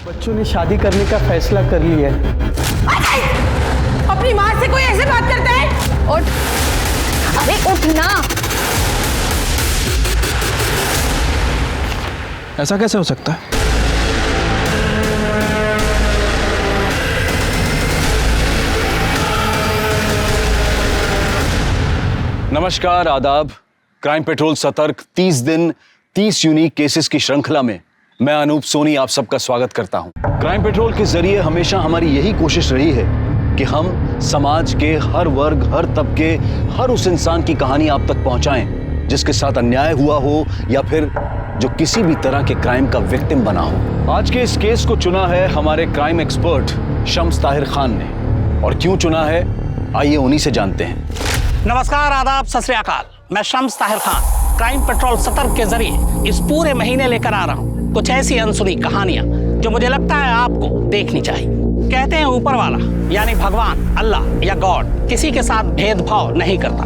बच्चों ने शादी करने का फैसला कर लिया है। अपनी माँ से कोई ऐसे बात करता है? उठ, अरे उठ ना। ऐसा कैसे हो सकता है? नमस्कार, आदाब। क्राइम पेट्रोल सतर्क 30 दिन 30 यूनिक केसेस की श्रृंखला में मैं अनूप सोनी आप सबका स्वागत करता हूं। क्राइम पेट्रोल के जरिए हमेशा हमारी यही कोशिश रही है कि हम समाज के हर वर्ग, हर तबके, हर उस इंसान की कहानी आप तक पहुंचाएं जिसके साथ अन्याय हुआ हो या फिर जो किसी भी तरह के क्राइम का विक्टिम बना हो। आज के इस केस को चुना है हमारे क्राइम एक्सपर्ट शम्स ताहिर खान ने। और क्यों चुना है, आइए उन्हीं से जानते हैं। नमस्कार, आदाब, सत श्री अकाल। मैं शम्स ताहिर खान क्राइम पेट्रोल सतर्क के जरिए इस पूरे महीने लेकर आ रहा हूँ कुछ ऐसी अनसुनी कहानियां जो मुझे लगता है आपको देखनी चाहिए। कहते हैं ऊपर वाला यानी भगवान, अल्लाह या गॉड किसी के साथ भेदभाव नहीं करता,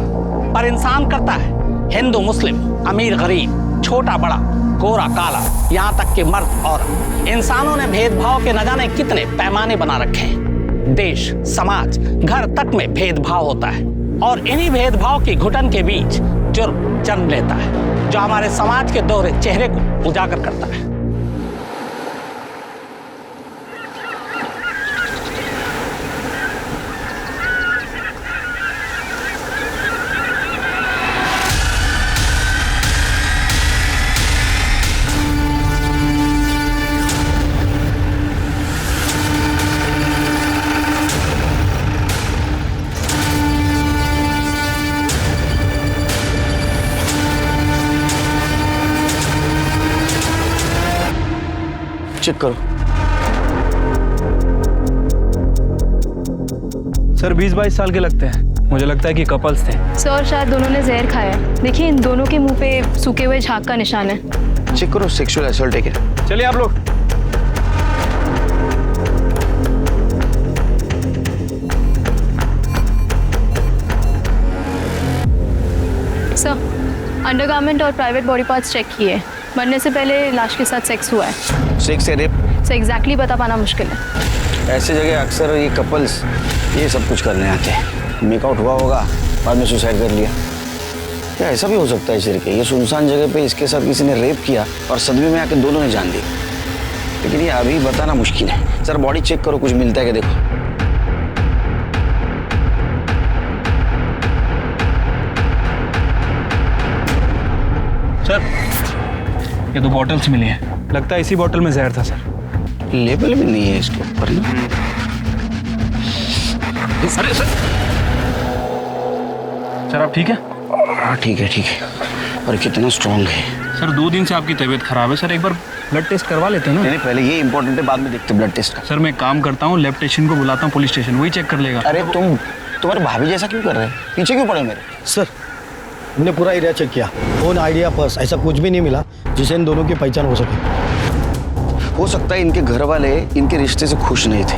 पर इंसान करता है। हिंदू, मुस्लिम, अमीर, गरीब, छोटा बड़ा, गोरा काला, यहाँ तक कि मर्द औरत, इंसानों ने भेदभाव के न जाने कितने पैमाने बना रखे हैं। देश, समाज, घर तक में भेदभाव होता है और इन्हीं भेदभाव की घुटन के बीच जुर्म जन्म लेता है जो हमारे समाज के दोहरे चेहरे को उजागर करता है। चेक करो। सर 20-22 साल के लगते हैं। मुझे लगता है कि कपल्स थे। सर शायद दोनों ने जहर खाया है। देखिए इन दोनों के मुंह पे सूखे हुए झाग का निशान है। चेक करो, सेक्सुअल असॉल्ट है। चलिए आप लोग। सर अंडरगारमेंट और प्राइवेट बॉडी पार्ट्स चेक किए। मरने से पहले लाश के साथ सेक्स हुआ है। सेक्स या रेप? सर एग्जैक्टली बता पाना मुश्किल है। ऐसे जगह अक्सर ये कपल्स ये सब कुछ करने आते हैं। मेकआउट हुआ होगा, बाद में सुसाइड कर लिया। क्या ऐसा भी हो सकता है सिर के? ये सुनसान जगह पे इसके साथ किसी ने रेप किया और सदमे में आके दोनों ने जान दी। लेकिन ये अभी बताना मुश्किल है। सर बॉडी चेक करो, कुछ मिलता है क्या देखो। सर ये 2 बॉटल्स मिली हैं। लगता है इसी बॉटल में जहर था सर। लेबल भी नहीं है इसके ऊपर ना। अरे सर आप ठीक है? हाँ ठीक है ठीक है। और कितना स्ट्रॉन्ग है सर। 2 दिन से आपकी तबीयत खराब है सर, एक बार ब्लड टेस्ट करवा लेते हैं ना। नहीं पहले ये इंपॉर्टेंट है, बाद में देखते ब्लड टेस्ट का। सर मैं एक काम करता हूँ, लैब टेक्नीशियन को बुलाता हूँ पुलिस स्टेशन, वही चेक कर लेगा। अरे तुम्हारे भाभी जैसा क्यों कर रहे हैं? पीछे क्यों पड़े मेरे? सर हमने पूरा एरिया चेक किया, फोन, आइडिया, पर्स, ऐसा कुछ भी नहीं मिला जिससे इन दोनों की पहचान हो सके। हो सकता है इनके घर वाले इनके रिश्ते से खुश नहीं थे,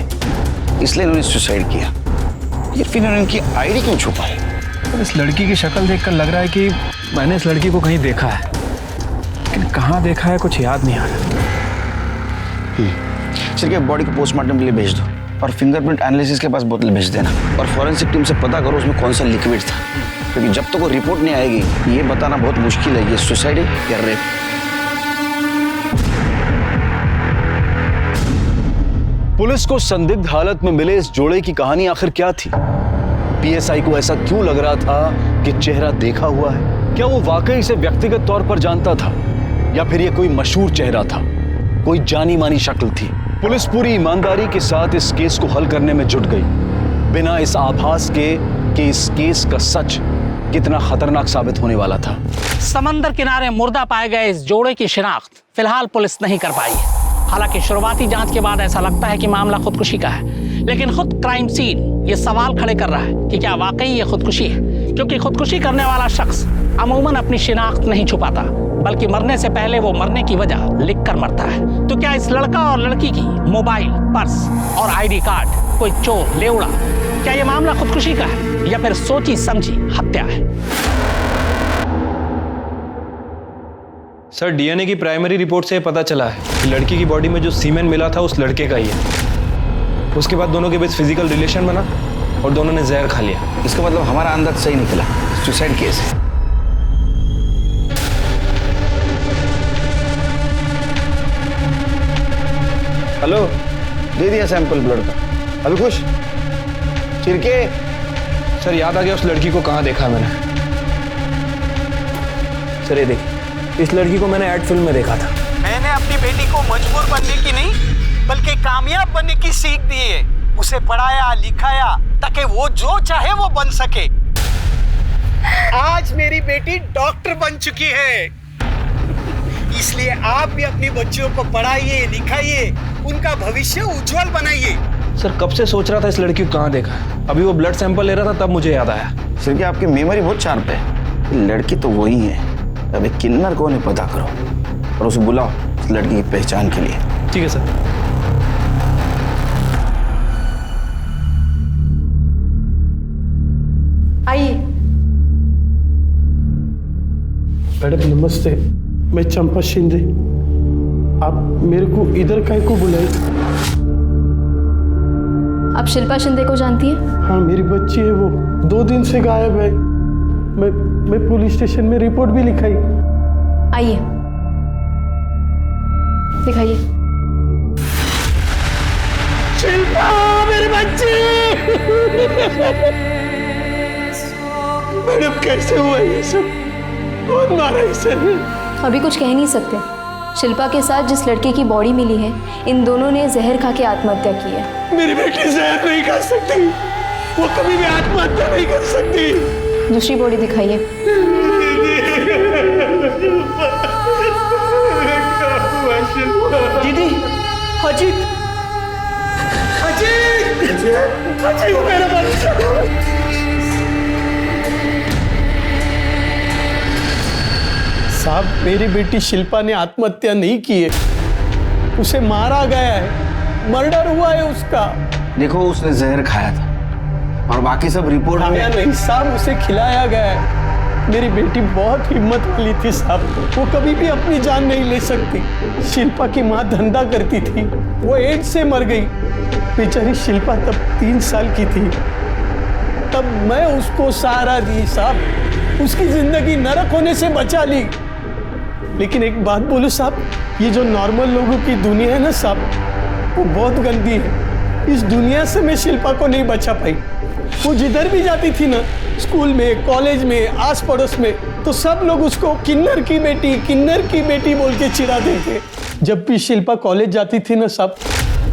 इसलिए इन्होंने सुसाइड किया। ये फिर इन्होंने इनकी आईडी क्यों छुपाई? तो इस लड़की की शक्ल देखकर लग रहा है कि मैंने इस लड़की को कहीं देखा है, लेकिन कहाँ देखा है कुछ याद नहीं आ रहा। सिर्फ बॉडी को पोस्टमार्टम के लिए भेज दो और फिंगरप्रिंट एनालिसिस के पास बोतल भेज देना और फॉरेंसिक टीम से पता करो उसमें कौन सा लिक्विड था, क्योंकि जब तक वो रिपोर्ट नहीं आएगी ये बताना बहुत मुश्किल है ये सुसाइड है या रेप। पुलिस को संदिग्ध हालत में मिले इस जोड़े की कहानी आखिर क्या थी? पीएसआई को ऐसा क्यों लग रहा था कि चेहरा देखा हुआ है? क्या वो वाकई इसे व्यक्तिगत तौर पर जानता था या फिर ये कोई मशहूर चेहरा था, कोई जानी मानी शक्ल थी? पुलिस पूरी ईमानदारी के साथ इस केस को हल करने में जुट गई, बिना इस आभास के कि इस केस का सच कितना खतरनाक साबित होने वाला था। समंदर किनारे मुर्दा पाए गए इस जोड़े की शिनाख्त फिलहाल पुलिस नहीं कर पाई है। हालांकि शुरुआती जांच के बाद ऐसा लगता है कि मामला खुदकुशी का है, लेकिन खुद क्राइम सीन ये सवाल खड़े कर रहा है कि क्या वाकई ये खुदकुशी है, क्योंकि खुदकुशी करने वाला शख्स अमूमन अपनी शिनाख्त नहीं छुपाता, बल्कि मरने से पहले वो मरने की वजह लिख कर मरता है। तो क्या इस लड़का और लड़की की मोबाइल, पर्स और आईडी कार्ड कोई चोर लेवड़ा, क्या ये मामला खुदकुशी का है या फिर सोची समझी हत्या है? सर डीएनए की प्राइमरी रिपोर्ट से पता चला है कि लड़की की बॉडी में जो सीमेन मिला था उस लड़के का ही है। उसके बाद दोनों के बीच फिजिकल रिलेशन बना और दोनों ने जहर खा लिया। इसका मतलब हमारा अंदाज सही निकला, सुसाइड केस है। हेलो, दे दिया सैंपल ब्लड का। अभी खुश चिरके। सर याद आ गया उस लड़की को कहाँ देखा मैंने। सर ये देखिए, इस लड़की को मैंने एड फिल्म में देखा था। मैंने अपनी बेटी को मजबूर बनने की नहीं बल्कि कामयाब बनने की सीख दी है। उसे पढ़ाया लिखाया ताकि वो जो चाहे वो बन सके। आज मेरी बेटी डॉक्टर बन चुकी है। इसलिए आप भी अपनी बच्चियों को पढ़ाइए लिखाइए, उनका भविष्य उज्जवल बनाइए। सर कब से सोच रहा था इस लड़की को कहाँ देखा है। अभी वो ब्लड सैंपल ले रहा था तब मुझे याद आया। सिर्फ आपकी मेमोरी बहुत शार्प है। लड़की तो वही है। अभी किन्नर कौन है पता करो और उसे बुलाओ इस लड़की की पहचान के लिए। ठीक है सर। आइए। मैडम नमस्ते, मैं चंपा शिंदे। आप मेरे को इधर काहे को बुलाए? आप शिल्पा शिंदे को जानती हैं? हाँ, मेरी बच्ची है, वो 2 दिन से गायब है। मैं पुलिस स्टेशन में रिपोर्ट भी लिखाई। आइए दिखाइए। शिल्पा मेरी बच्ची। मैडम कैसे हुआ ये सब? कौन मारा इसे? अभी कुछ कह नहीं सकते। शिल्पा के साथ जिस लड़के की बॉडी मिली है, इन दोनों ने जहर खा के आत्महत्या की है। मेरी बेटी जहर नहीं खा सकती, वो कभी भी आत्महत्या नहीं कर सकती। दूसरी बॉडी दिखाइए। दीदी, अजीत, अजीत, अजीत मेरा बच्चा। साहब, मेरी बेटी शिल्पा ने आत्महत्या नहीं की है, उसे मारा गया है, मर्डर हुआ है उसका। देखो उसने जहर खाया था और बाकी सब रिपोर्ट खाया नहीं साहब, उसे खिलाया गया है। मेरी बेटी बहुत हिम्मत वाली थी साहब, वो कभी भी अपनी जान नहीं ले सकती। शिल्पा की माँ धंधा करती थी, वो एड्स से मर गई। बेचारी शिल्पा तब 3 साल की थी, तब मैं उसको सहारा दी साहब, उसकी जिंदगी नरक होने से बचा ली। लेकिन एक बात बोलूं साहब, ये जो नॉर्मल लोगों की दुनिया है ना साहब, वो बहुत गंदी है। इस दुनिया से मैं शिल्पा को नहीं बचा पाई। वो जिधर भी जाती थी ना, स्कूल में, कॉलेज में, आस पड़ोस में, तो सब लोग उसको किन्नर की बेटी बोल के चिढ़ाते थे। जब भी शिल्पा कॉलेज जाती थी ना साहब,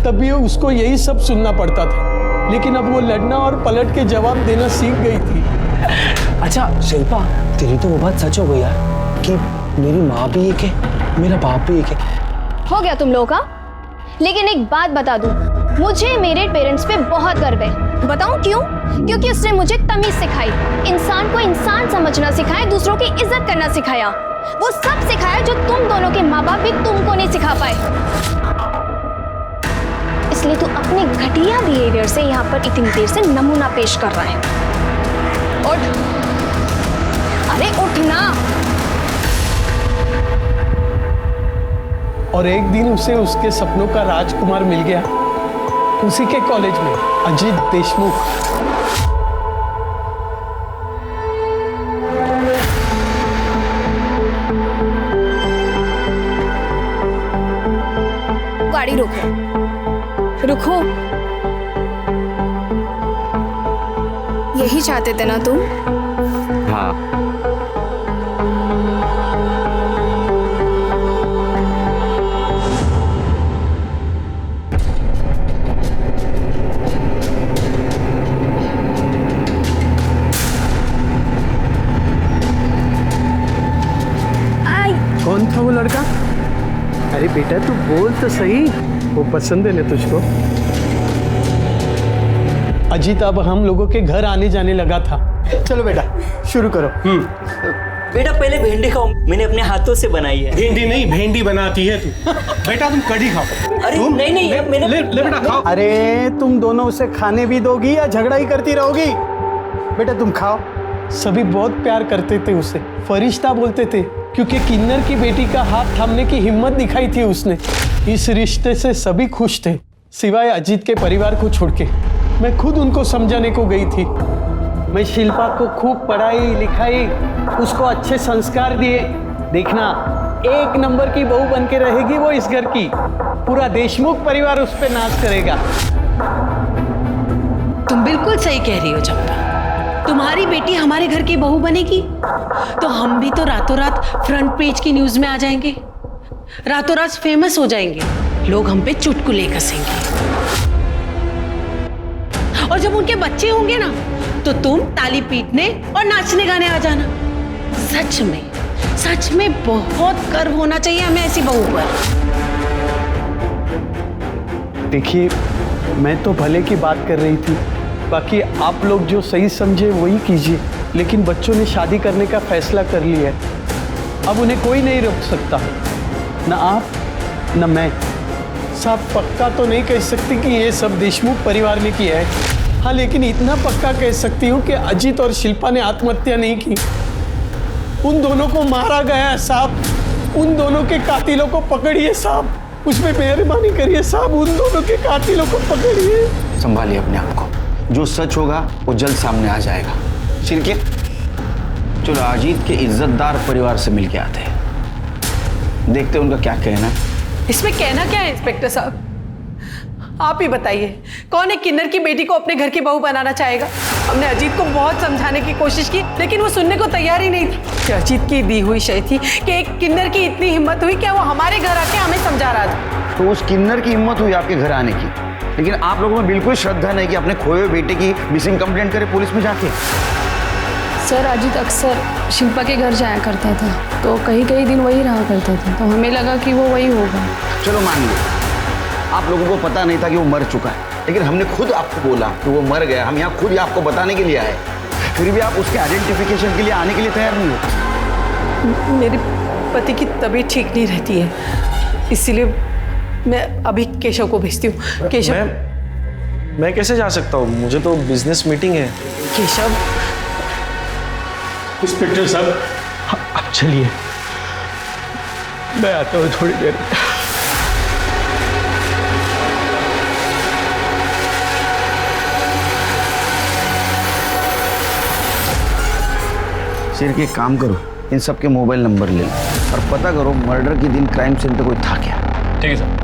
तब भी उसको यही सब सुनना पड़ता था। लेकिन अब वो लड़ना और पलट के जवाब देना सीख गई थी। अच्छा शिल्पा, तेरी तो वो बात सच हो गई यार कि मेरी माँ भी एक है, मेरा बाप भी एक है। हो गया तुम लोगों का। लेकिन एक बात बता दूं, मुझे मेरे पेरेंट्स पे बहुत गर्व है। बताऊं क्यों? क्योंकि उसने मुझे तमीज सिखाई, इंसान को इंसान समझना सिखाया, दूसरों की इज्जत करना सिखाया। वो सब सिखाया जो तुम दोनों के माँ बाप भी तुमको नहीं सिखा पाए। इसलिए तू अपने घटिया बिहेवियर से यहाँ पर इतनी देर से नमूना पेश कर रहा है। उठ, अरे उठना। और एक दिन उसे उसके सपनों का राजकुमार मिल गया, उसी के कॉलेज में, अजीत देशमुख। गाड़ी रोको, रुको। यही चाहते थे ना तुम? हाँ। कौन था वो लड़का? अरे बेटा तू बोल तो सही, वो पसंद है ना तुझको? अजीत अब हम लोगों के घर आने जाने लगा था। चलो बेटा शुरू करो। बेटा पहले भिंडी खाओ, मैंने अपने हाथों से बनाई है। भिंडी नहीं, भेंडी बनाती है तू। बेटा तुम कढ़ी खाओ। अरे नहीं मैंने ले बेटा खाओ। अरे तुम दोनों उसे खाने भी दोगी या झगड़ा ही करती रहोगी? बेटा तुम खाओ। सभी बहुत प्यार करते थे उसे, फरिश्ता बोलते थे। क्योंकि किन्नर की बेटी का हाथ थामने की हिम्मत दिखाई थी उसने। इस रिश्ते से सभी खुश थे सिवाय अजीत के परिवार को छोड़ के। मैं खुद उनको समझाने को गई थी। मैं शिल्पा को खूब पढ़ाई लिखाई, उसको अच्छे संस्कार दिए। देखना, एक नंबर की बहू बन के रहेगी वो इस घर की। पूरा देशमुख परिवार उस पर नाच करेगा। तुम बिल्कुल सही कह रही हो चंपा। तुम्हारी बेटी हमारे घर की बहू बनेगी तो हम भी तो रातों रात फ्रंट पेज की न्यूज में आ जाएंगे, रातों रात फेमस हो जाएंगे, लोग हम पे चुटकुले कसेंगे। और जब उनके बच्चे होंगे ना तो तुम ताली पीटने और नाचने गाने आ जाना। सच में बहुत गर्व होना चाहिए हमें ऐसी बहू पर। देखिए, मैं तो भले की बात कर रही थी, बाकी आप लोग जो सही समझे वही कीजिए। लेकिन बच्चों ने शादी करने का फैसला कर लिया है, अब उन्हें कोई नहीं रोक सकता, न आप न मैं। साहब, पक्का तो नहीं कह सकती कि ये सब देशमुख परिवार ने किया है। हाँ, लेकिन इतना पक्का कह सकती हूँ कि अजीत और शिल्पा ने आत्महत्या नहीं की। उन दोनों को मारा गया है साहब। उन दोनों के कातिलों को पकड़िए साहब, उसमें मेहरबानी करिए साहब, उन दोनों के कातिलों को पकड़िए। संभालिए अपने आप को, जो सच होगा वो जल्द सामने आ जाएगा। शिरके, चलो अजीत के इज्जतदार परिवार से मिलके आते हैं, देखते हैं उनका क्या कहना है। इसमें कहना क्या है इंस्पेक्टर साहब? आप ही बताइए, कौन एक किन्नर की बेटी को अपने घर की बहू बनाना चाहेगा? हमने अजीत को बहुत समझाने की कोशिश की, लेकिन वो सुनने को तैयार ही नहीं था। कि अजीत की दी हुई शय थी कि एक किन्नर की इतनी हिम्मत हुई क्या वो हमारे घर आके हमें समझा रहा था। तो उस किन्नर की हिम्मत हुई आपके घर आने की, लेकिन आप लोगों में बिल्कुल श्रद्धा नहीं कि अपने खोए हुए बेटे की मिसिंग कंप्लेंट करे पुलिस में जाके। सर, अजीत अक्सर शिल्पा के घर जाया करता था, तो कहीं कहीं दिन वही रहा करता था, तो हमें लगा कि वो वही होगा। चलो मान लो आप लोगों को पता नहीं था कि वो मर चुका है, लेकिन हमने खुद आपको बोला कि वो मर गया। हम यहाँ खुद ही आपको बताने के लिए आए, फिर भी आप उसके आइडेंटिफिकेशन के लिए आने के लिए तैयार नहीं हो। मेरे पति की तबीयत ठीक नहीं रहती है, इसीलिए मैं अभी केशव को भेजती हूँ। केशव, मैं कैसे जा सकता हूँ? मुझे तो बिजनेस मीटिंग है। केशव। इंस्पेक्टर साहब, अब चलिए, मैं आता हूँ थोड़ी देर। सिर के काम करो, इन सब के मोबाइल नंबर ले लो और पता करो मर्डर के दिन क्राइम सीन पे कोई था क्या। ठीक है सर।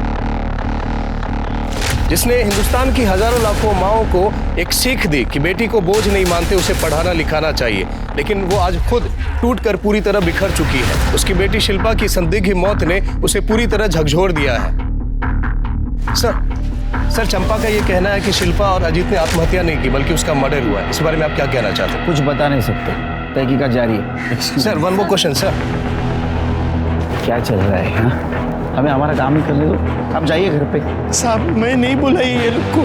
जिसने हिंदुस्तान की हजारों लाखों माओं को एक सीख दी कि बेटी को बोझ नहीं मानते, उसे पढ़ाना लिखाना चाहिए, लेकिन वो आज खुद टूटकर पूरी तरह बिखर चुकी है। उसकी बेटी शिल्पा की संदिग्ध मौत ने उसे पूरी तरह झकझोर दिया है। सर, चंपा का ये कहना है कि शिल्पा और अजीत ने आत्महत्या नहीं की बल्कि उसका मर्डर हुआ है। इस बारे में आप क्या कहना चाहते हैं? कुछ बता नहीं सकते, तहकीकात जारी है। Sir, one more question sir. क्या चल रहा है? हाँ, हमें हमारा काम ही करने दो, आप जाइए घर पे। साहब, मैं नहीं बुलाई ये लोग को,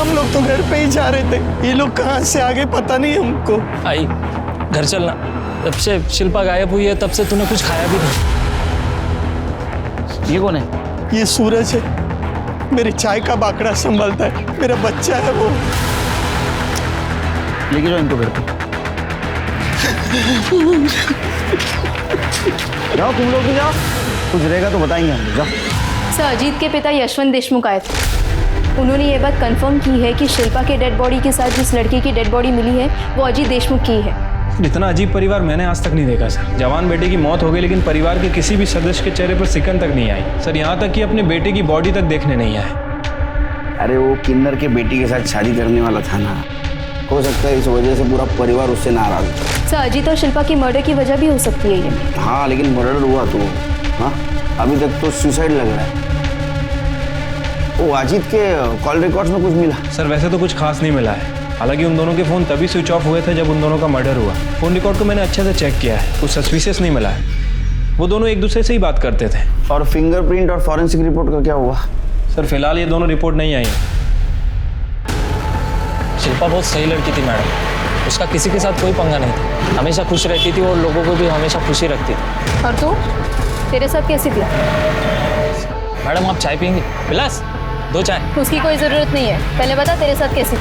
हम लोग तो घर पे ही जा रहे थे। ये लोग कहाँ से आगे पता नहीं हमको। आई, घर चलना। जब से शिल्पा गायब हुई है तब से तूने कुछ खाया भी नहीं। ये कौन है? ये सूरज है, मेरे चाय का बाकड़ा संभालता है, मेरा बच्चा है वो। लेके जाओ इनको घर पे। जाओ तुम लोग भी जाओ, कुछ रहेगा तो बताएंगे हम। जाओ। सर, अजीत के पिता यशवंत देशमुख आए थे। उन्होंने ये बात कंफर्म की है कि शिल्पा के डेड बॉडी के साथ जिस लड़की की डेड बॉडी मिली है वो अजीत देशमुख की है। इतना अजीब परिवार मैंने आज तक नहीं देखा सर। जवान बेटे की मौत हो गई, लेकिन परिवार के किसी भी सदस्य के चेहरे पर सिकन तक नहीं आई सर। यहाँ तक कि अपने बेटे की बॉडी तक देखने नहीं आए। अरे वो किन्नर के बेटी के साथ शादी करने वाला था ना, हो सकता है इस वजह से पूरा परिवार उससे नाराज हो। सर, अजीत और शिल्पा की मर्डर की वजह भी हो सकती है ये। हाँ, लेकिन मर्डर हुआ तो हाँ, अभी तक तो सुसाइड लग रहा है। वो अजीत के कॉल रिकॉर्ड्स में कुछ मिला? सर, वैसे तो कुछ खास नहीं मिला है। हालांकि उन दोनों के फ़ोन तभी स्विच ऑफ हुए थे जब उन दोनों का मर्डर हुआ। फ़ोन रिकॉर्ड को मैंने अच्छे से चेक किया है, कुछ सस्पिशियस नहीं मिला है। वो दोनों एक दूसरे से ही बात करते थे। और फिंगरप्रिंट और फॉरेंसिक रिपोर्ट का क्या हुआ? सर, फिलहाल ये दोनों रिपोर्ट नहीं आई है। शिल्पा बहुत सही लड़की थी मैडम, उसका किसी के साथ कोई पंगा नहीं था, हमेशा खुश रहती थी और लोगों को भी हमेशा खुशी रखती थी। और तू, तेरे साथ कैसी थी? मैडम, आप चाय पियेंगे? विलास, 2 चाय। उसकी कोई ज़रूरत नहीं है, पहले बता तेरे साथ कैसी थी?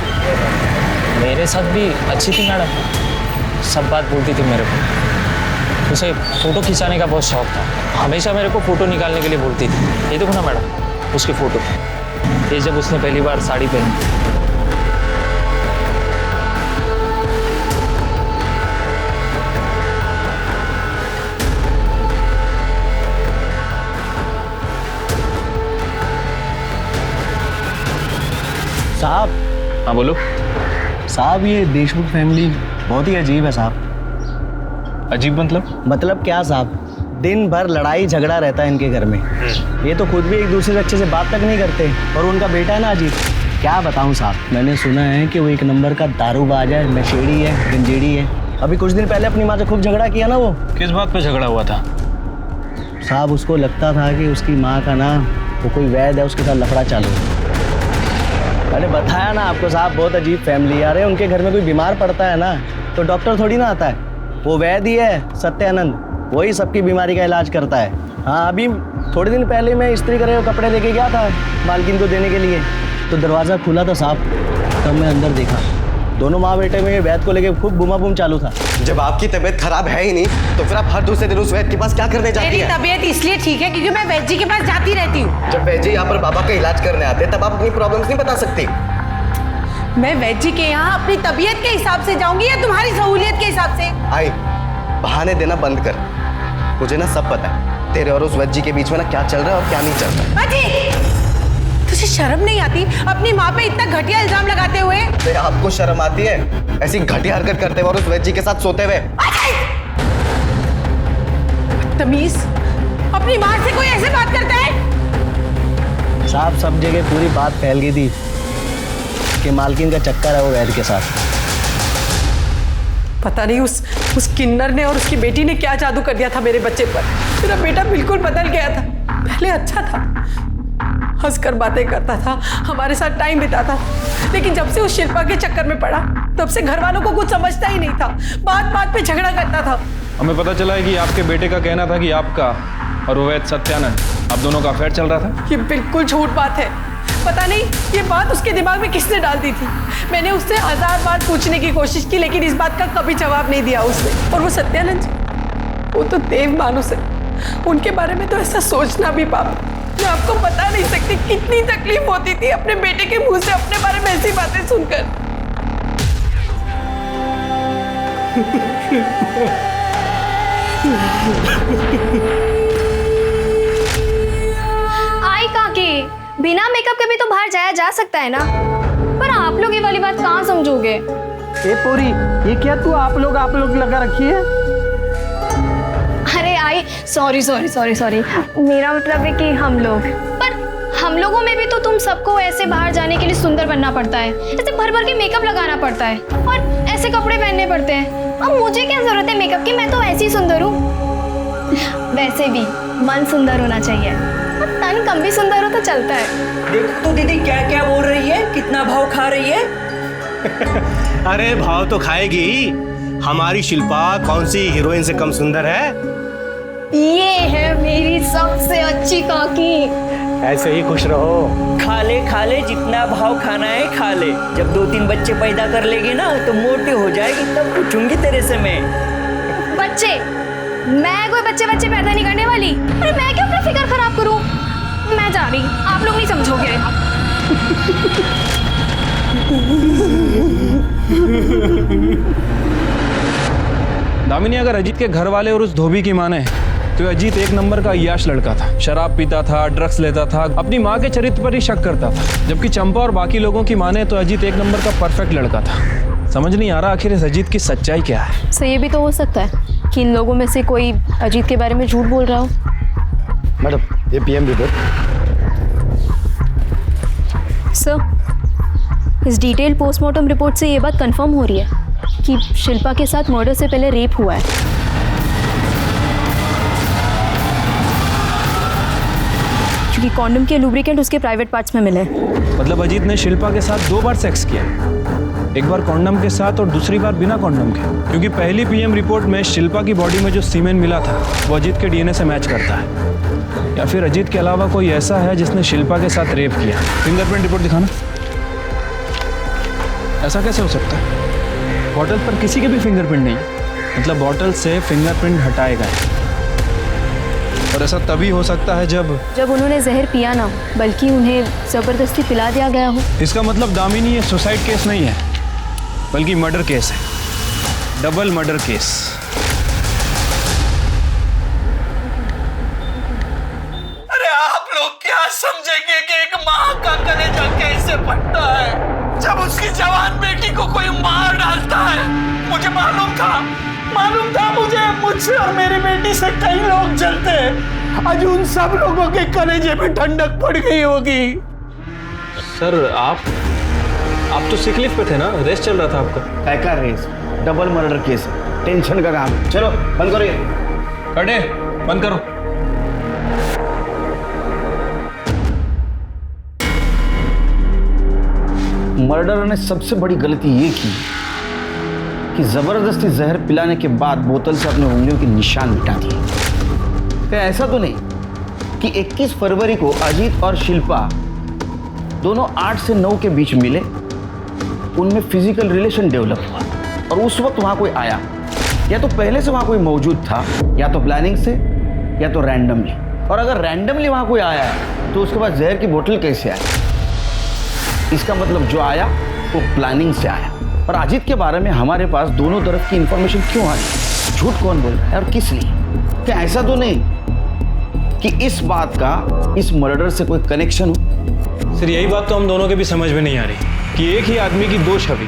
मेरे साथ भी अच्छी थी मैडम, सब बात बोलती थी मेरे को, उसे फ़ोटो खिंचाने का बहुत शौक था। हमेशा मेरे को फ़ोटो निकालने के लिए बोलती थी। ये देखो ना मैडम, उसकी फ़ोटो, ये जब उसने पहली बार साड़ी पहनी। साहब। हाँ बोलो। साहब ये देशमुख फैमिली बहुत ही अजीब है साहब। अजीब मतलब क्या साहब, दिन भर लड़ाई झगड़ा रहता है इनके घर में। ये तो खुद भी एक दूसरे से अच्छे से बात तक नहीं करते। और उनका बेटा है ना अजीब, क्या बताऊं साहब, मैंने सुना है कि वो एक नंबर का दारूबाज है, नशेड़ी है, गंजेड़ी है। अभी कुछ दिन पहले अपनी माँ से खूब झगड़ा किया ना वो। किस बात पे झगड़ा हुआ था? साहब उसको लगता था कि उसकी माँ का ना वो कोई वैद है, उसके साथ लफड़ा चालू है। मैंने बताया ना आपको साहब, बहुत अजीब फैमिली। अरे उनके घर में कोई बीमार पड़ता है ना तो डॉक्टर थोड़ी ना आता है, वो वैद्य ही है सत्यानंद, वही सबकी बीमारी का इलाज करता है। हाँ अभी थोड़े दिन पहले मैं इस्त्री करे हुए कपड़े लेके गया था मालकिन को देने के लिए, तो दरवाज़ा खुला था साहब, तब मैं अंदर देखा दोनों माँ बेटे में वैद्य को लेके खूब बुमा बुम चालू था। जब आपकी तबीयत खराब है ही नहीं तो फिर आप हर दूसरे दिन उस वैद्य के पास क्या करने जाती मेरी हैं? तबीयत इसलिए ठीक है क्योंकि मैं वैद्य जी के पास जाती रहती हूँ। जब वैद्य जी यहाँ पर बाबा का इलाज करने आते हैं तब आप अपनी प्रॉब्लम्स नहीं बता सकती। मैं वैद्य जी के यहाँ अपनी तबीयत के हिसाब से जाऊंगी या तुम्हारी सहूलियत के हिसाब से? आई बहाने देना बंद कर, मुझे ना सब पता है तेरे और उस वैद्य जी के बीच में ना क्या चल रहा है और क्या नहीं चल रहा है। तुझे शर्म नहीं आती अपनी माँ पे इतना घटिया इल्जाम लगाते हुए? तो आपको शर्म आती है ऐसी घटिया हरकत करते हुए और उस वैद्य जी के साथ सोते हुए? तमीज, अपनी माँ से कोई ऐसे बात करता है? साहब सब जगह पूरी बात फैल गई थी कि मालकिन का चक्कर है वो वैद्य के साथ। पता नहीं उस किन्नर ने और उसकी बेटी ने क्या जादू कर दिया था मेरे बच्चे पर। मेरा बेटा बिल्कुल बदल गया था, पहले अच्छा था, हंसकर बातें करता था, हमारे साथ टाइम बिताता, लेकिन जब से उस शिल्पा के चक्कर में पड़ा तब से घर वालों को कुछ समझता ही नहीं था, बात बात पे झगड़ा करता था। हमें पता चला है कि आपके बेटे का कहना था कि आपका और वैद्य सत्यानंद, आप दोनों का अफेयर चल रहा था। ये बिल्कुल झूठ बात है। पता नहीं ये बात उसके दिमाग में किसने डाल दी थी। मैंने उससे 1000 बार पूछने की कोशिश की लेकिन इस बात का कभी जवाब नहीं दिया उसने। और वो सत्यानंद जी, वो तो देव मानुस है, उनके बारे में तो ऐसा सोचना भी पाप। मैं आपको बता नहीं सकती कितनी तकलीफ होती थी अपने बेटे के मुंह से अपने बारे में ऐसी बातें सुनकर। आई काकी, बिना मेकअप के भी तो बाहर जाया जा सकता है ना, पर आप लोग ये वाली बात कहाँ समझोगे? ए पूरी, ये क्या तू आप लोग लगा रखी है? अरे आई सॉरी, मेरा मतलब है कि हम लोग, पर हम लोगों में भी तो तुम सबको ऐसे बाहर जाने के लिए सुंदर बनना पड़ता है, ऐसे भर भर के मेकअप लगाना पड़ता है और ऐसे कपड़े पहनने पड़ते हैं। अब मुझे क्या जरूरत है मेकअप की, मैं तो ऐसी सुंदर हूँ। वैसे भी मन सुंदर होना चाहिए, और तन कम भी सुंदर हो तो चलता है। देखो तो दीदी क्या क्या बोल रही है, कितना भाव खा रही है। अरे भाव तो खाएगी, हमारी शिल्पा कौन सी हीरोइन से कम सुंदर है? ये है मेरी सबसे अच्छी काकी। ऐसे ही खुश रहो। खा ले जितना भाव खाना है खा ले, जब 2-3 बच्चे पैदा कर लेगी ना तो मोटी हो जाएगी, तब पूछूंगी तेरे से मैं। बच्चे? मैं कोई बच्चे पैदा नहीं करने वाली। अरे मैं क्यों अपना फिक्र खराब करूं? मैं जा रही, आप लोग नहीं समझोगे। दामिनी, अगर अजीत के घर वाले और उस धोबी की माने तो अजीत एक नंबर का अय्याश लड़का था, शराब पीता था, ड्रग्स लेता था, अपनी माँ के चरित्र पर ही शक करता था। जबकि चंपा और बाकी लोगों की माने तो अजीत एक नंबर का परफेक्ट लड़का था। समझ नहीं आ रहा आखिर इस अजीत की सच्चाई क्या है। सो ये भी तो हो सकता है कि इन लोगों में से कोई अजीत के बारे में झूठ बोल रहा हो। मैडम ये पीएम रिपोर्ट। सर, इस डिटेल पोस्टमार्टम रिपोर्ट से ये बात कंफर्म हो रही है कि शिल्पा के साथ मर्डर से पहले रेप हुआ है। क्योंकि कॉन्डम के लुब्रिकेंट उसके प्राइवेट पार्ट्स में मिले। मतलब अजीत ने शिल्पा के साथ 2 बार सेक्स किया, एक बार कॉन्डम के साथ और दूसरी बार बिना कॉन्डम के। क्योंकि पहली पीएम रिपोर्ट में शिल्पा की बॉडी में जो सीमेन मिला था वो अजीत के डीएनए से मैच करता है। या फिर अजीत के अलावा कोई ऐसा है जिसने शिल्पा के साथ रेप किया। फिंगरप्रिंट रिपोर्ट दिखाना। ऐसा कैसे हो सकता है? बॉटल पर किसी के भी फिंगरप्रिंट नहीं। मतलब बॉटल से फिंगरप्रिंट हटाए गए। और ऐसा तभी हो सकता है जब उन्होंने जहर पिया ना हो, बल्कि उन्हें जबरदस्ती पिला दिया गया हो। इसका मतलब दामिनी ये सुसाइड केस नहीं है, बल्कि मर्डर केस है, डबल मर्डर केस। अरे आप लोग क्या समझेंगे कि एक माँ का कलेजा कैसे फटता है जब उसकी जवान बेटी को कोई मार डालता है। मुझे मालूम था मुझसे और मेरी बेटी से कई लोग जलते हैं। आज उन सब लोगों के कलेजे में ठंडक पड़ गई होगी। सर आप तो सिक लीव पे थे ना, रेस्ट चल रहा था आपका। क्या race? Double murder case, tension का काम। चलो बंद करो ये। अरे बंद करो। मर्डर ने सबसे बड़ी गलती ये की कि जबरदस्ती जहर पिलाने के बाद बोतल से अपने उंगलियों के निशान मिटा दिए। क्या ऐसा तो नहीं कि 21 फरवरी को अजीत और शिल्पा दोनों 8 से 9 के बीच मिले, उनमें फिजिकल रिलेशन डेवलप हुआ और उस वक्त वहां कोई आया, या तो पहले से वहां कोई मौजूद था, या तो प्लानिंग से, या तो रैंडमली। और अगर रैंडमली वहां कोई आया है तो उसके बाद जहर की बोतल कैसे आई? इसका मतलब जो आया वो प्लानिंग से आया। और अजीत के बारे में हमारे पास दोनों तरफ की इंफॉर्मेशन क्यों आई? झूठ कौन बोल रहा है और किस लिए? क्या ऐसा तो नहीं कि इस बात का इस मर्डर से कोई कनेक्शन हो? सर यही बात तो हम दोनों के भी समझ में नहीं आ रही कि एक ही आदमी की दो छवि,